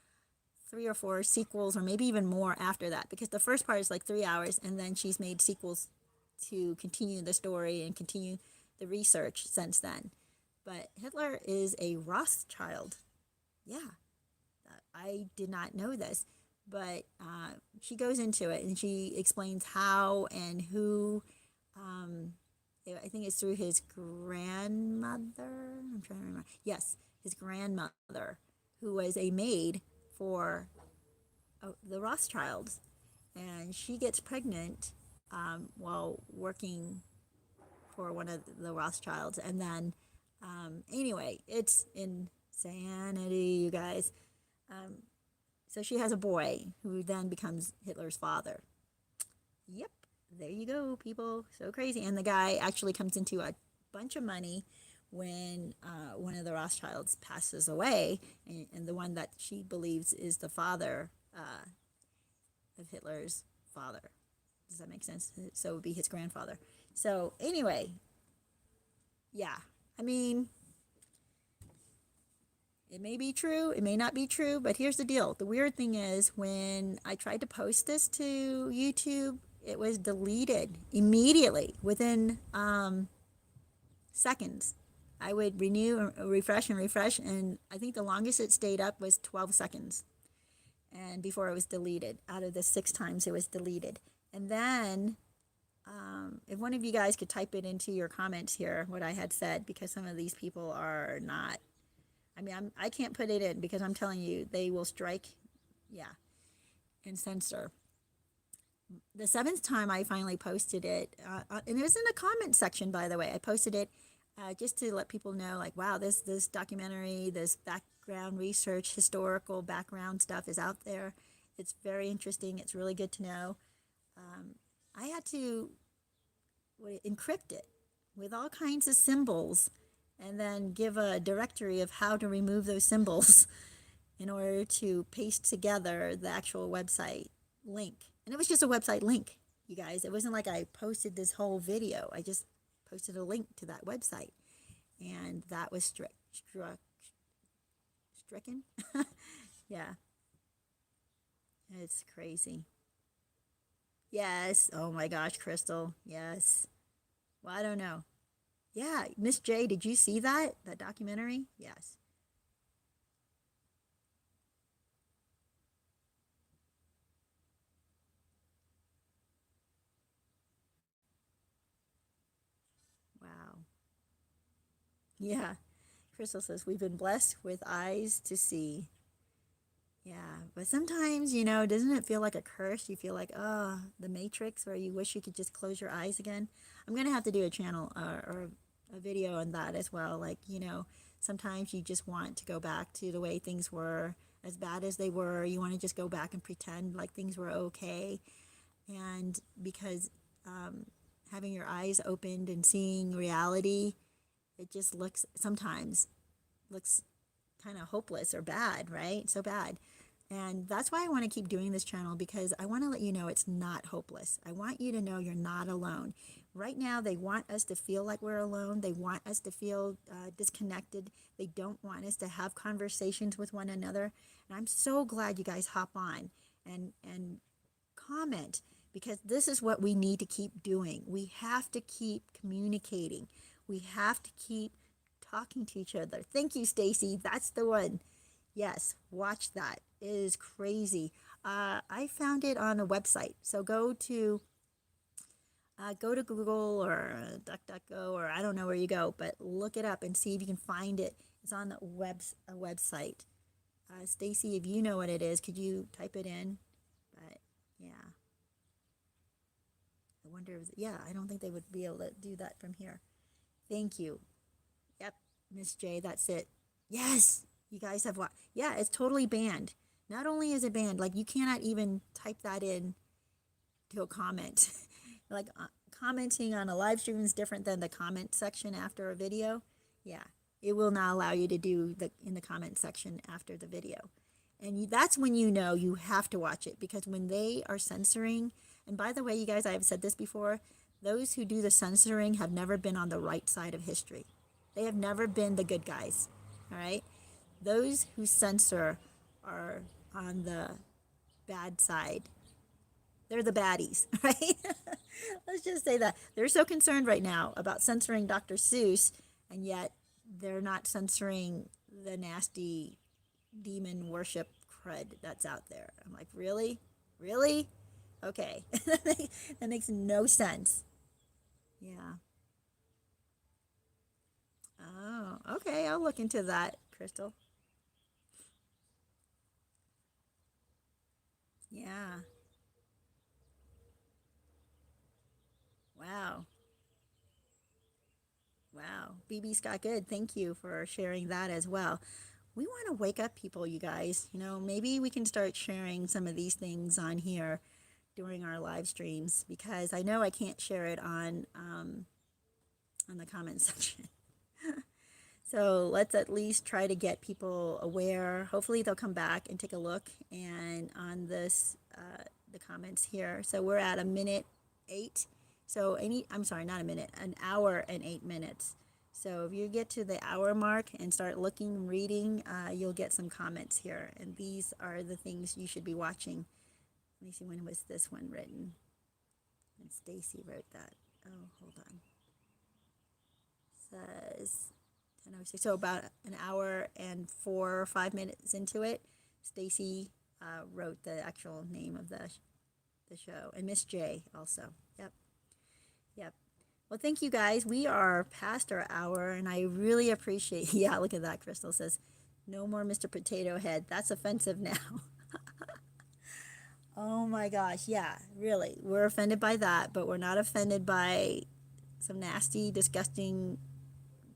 Speaker 1: 3 or 4 sequels, or maybe even more after that, because the first part is like 3 hours, and then she's made sequels to continue the story and continue the research since then. But Hitler is a Rothschild. Yeah, I did not know this. But she goes into it and she explains how and who. I think it's through his grandmother. I'm trying to remember. Yes, his grandmother, who was a maid for the Rothschilds, and she gets pregnant while working for one of the Rothschilds, and then anyway, it's insanity, you guys. So she has a boy who then becomes Hitler's father. Yep, there you go, people. So crazy. And the guy actually comes into a bunch of money when one of the Rothschilds passes away, and the one that she believes is the father of Hitler's father. Does that make sense? So it would be his grandfather. So anyway, yeah. I mean, it may be true, it may not be true, but here's the deal. The weird thing is when I tried to post this to YouTube, it was deleted immediately within seconds. I would renew, refresh, and I think the longest it stayed up was 12 seconds. And before it was deleted, out of the 6 times it was deleted. And then, if one of you guys could type it into your comments here, what I had said, because some of these people are not. I mean, I can't put it in because I'm telling you, they will strike, yeah, and censor. The 7th time I finally posted it, and it was in the comment section, by the way. I posted it just to let people know, like, wow, this documentary, this background research, historical background stuff is out there. It's very interesting. It's really good to know. I had to encrypt it with all kinds of symbols and then give a directory of how to remove those symbols. in order to paste together the actual website link. And it was just a website link, you guys. It wasn't like I posted this whole video. I just posted a link to that website. And that was stricken. Yeah. It's crazy. Yes. Oh my gosh, Crystal. Yes. Well, I don't know. Yeah, Miss J, did you see that? That documentary? Yes. Wow. Yeah. Crystal says, we've been blessed with eyes to see. Yeah. But sometimes, doesn't it feel like a curse? You feel like, oh, the Matrix, where you wish you could just close your eyes again. I'm going to have to do a channel or a video on that as well. Like, sometimes you just want to go back to the way things were, as bad as they were. You want to just go back and pretend like things were okay. And because having your eyes opened and seeing reality, it just sometimes looks kind of hopeless or bad, right? So bad. And that's why I want to keep doing this channel, because I want to let you know it's not hopeless. I want you to know you're not alone. Right now, they want us to feel like we're alone. They want us to feel disconnected. They don't want us to have conversations with one another. And I'm so glad you guys hop on and comment, because this is what we need to keep doing. We have to keep communicating. We have to keep talking to each other. Thank you, Stacy. That's the one. Yes, watch that. It is crazy. I found it on a website. So go to Google or DuckDuckGo, or I don't know where you go, but look it up and see if you can find it. It's on a website. Stacy, if you know what it is, could you type it in? But yeah, I wonder if, yeah, I don't think they would be able to do that from here. Thank you. Yep, Miss J, that's it. Yes, you guys have what? Yeah, it's totally banned. Not only is it banned, like you cannot even type that in to a comment. Like commenting on a live stream is different than the comment section after a video. Yeah, it will not allow you to do in the comment section after the video. And that's when you know you have to watch it, because when they are censoring, and by the way, you guys, I have said this before, those who do the censoring have never been on the right side of history. They have never been the good guys, all right? Those who censor are on the bad side. They're the baddies, right? Let's just say that. They're so concerned right now about censoring Dr. Seuss, and yet they're not censoring the nasty demon worship crud that's out there. I'm like, really? Really? Okay. That makes no sense. Yeah. Oh, okay. I'll look into that, Crystal. Yeah. Wow. Wow. BB Scott, good. Thank you for sharing that as well. We want to wake up people, you guys. Maybe we can start sharing some of these things on here during our live streams, because I know I can't share it on the comment section. So let's at least try to get people aware. Hopefully they'll come back and take a look and on this the comments here. So we're at 1:08. So I'm sorry, not a minute, 1 hour and 8 minutes. So if you get to the hour mark and start looking, reading, you'll get some comments here. And these are the things you should be watching. Let me see, when was this one written? And Stacy wrote that. Oh, hold on. Says 10:06. So about an hour and 4 or 5 minutes into it, Stacy wrote the actual name of the show. And Miss J also. Yep. Yep. Well, thank you guys. We are past our hour, and I really appreciate. Yeah, look at that. Crystal says, "No more Mr. Potato Head." That's offensive now. Oh my gosh. Yeah, really. We're offended by that, but we're not offended by some nasty, disgusting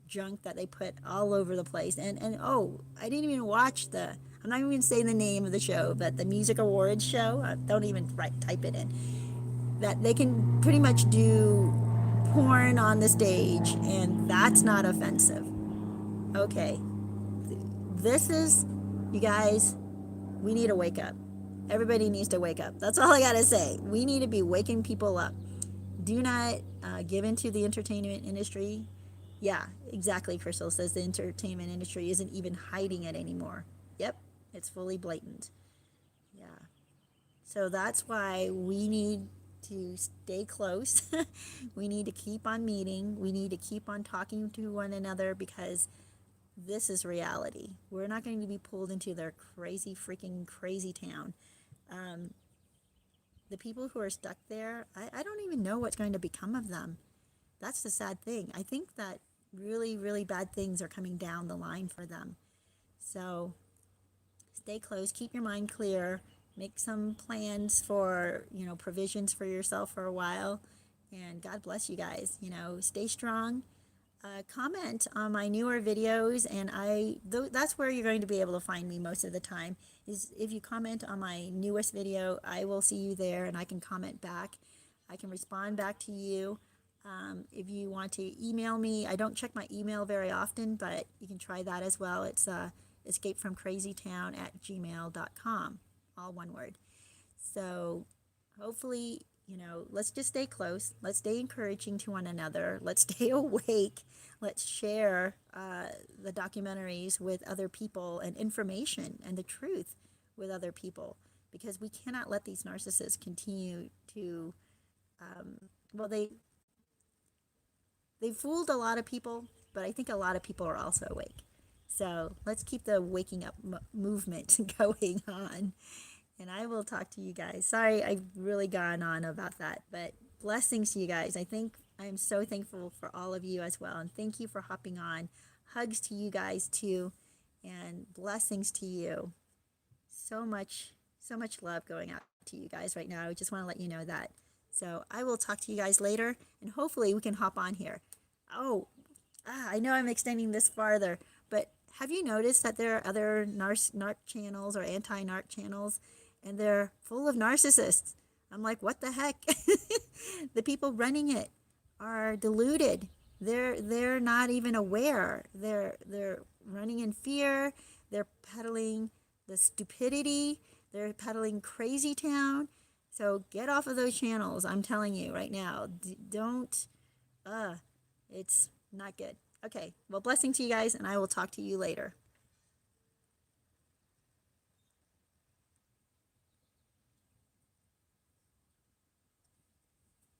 Speaker 1: junk that they put all over the place. And oh, I didn't even watch I'm not even saying the name of the show, but the Music Awards show. Don't even type it in. That they can pretty much do porn on the stage, and that's not offensive. Okay, this is You guys, we need to wake up. Everybody needs to wake up. That's all I gotta say. We need to be waking people up. Do not give into the entertainment industry. Yeah, exactly. Crystal says the entertainment industry isn't even hiding it anymore. Yep, it's fully blatant. Yeah. So that's why we need to stay close. We need to keep on meeting. We need to keep on talking to one another because this is reality. We're not going to be pulled into their crazy, freaking crazy town. Um, the people who are stuck there, I don't even know what's going to become of them. That's the sad thing. I think that really, really bad things are coming down the line for them. So stay close, keep your mind clear, make some plans for, provisions for yourself for a while. And God bless you guys. Stay strong. Comment on my newer videos, and that's where you're going to be able to find me most of the time. Is if you comment on my newest video, I will see you there, and I can comment back. I can respond back to you. If you want to email me, I don't check my email very often, but you can try that as well. It's escapefromcrazytown@gmail.com, all one word. So hopefully, let's just stay close. Let's stay encouraging to one another. Let's stay awake. Let's share the documentaries with other people and information and the truth with other people, because we cannot let these narcissists continue to, well, they fooled a lot of people, but I think a lot of people are also awake. So let's keep the waking up movement going on. And I will talk to you guys. Sorry, I've really gone on about that, but blessings to you guys. I'm so thankful for all of you as well. And thank you for hopping on. Hugs to you guys too. And blessings to you. So much love going out to you guys right now. I just want to let you know that. So I will talk to you guys later, and hopefully we can hop on here. Oh, I know I'm extending this farther, but have you noticed that there are other narc channels or anti-narc channels, and they're full of narcissists? I'm like, what the heck? The people running it are deluded. They're not even aware. They're running in fear. They're peddling the stupidity. They're peddling Crazytown. So get off of those channels. I'm telling you right now. Don't. It's not good. Okay. Well, blessing to you guys, and I will talk to you later.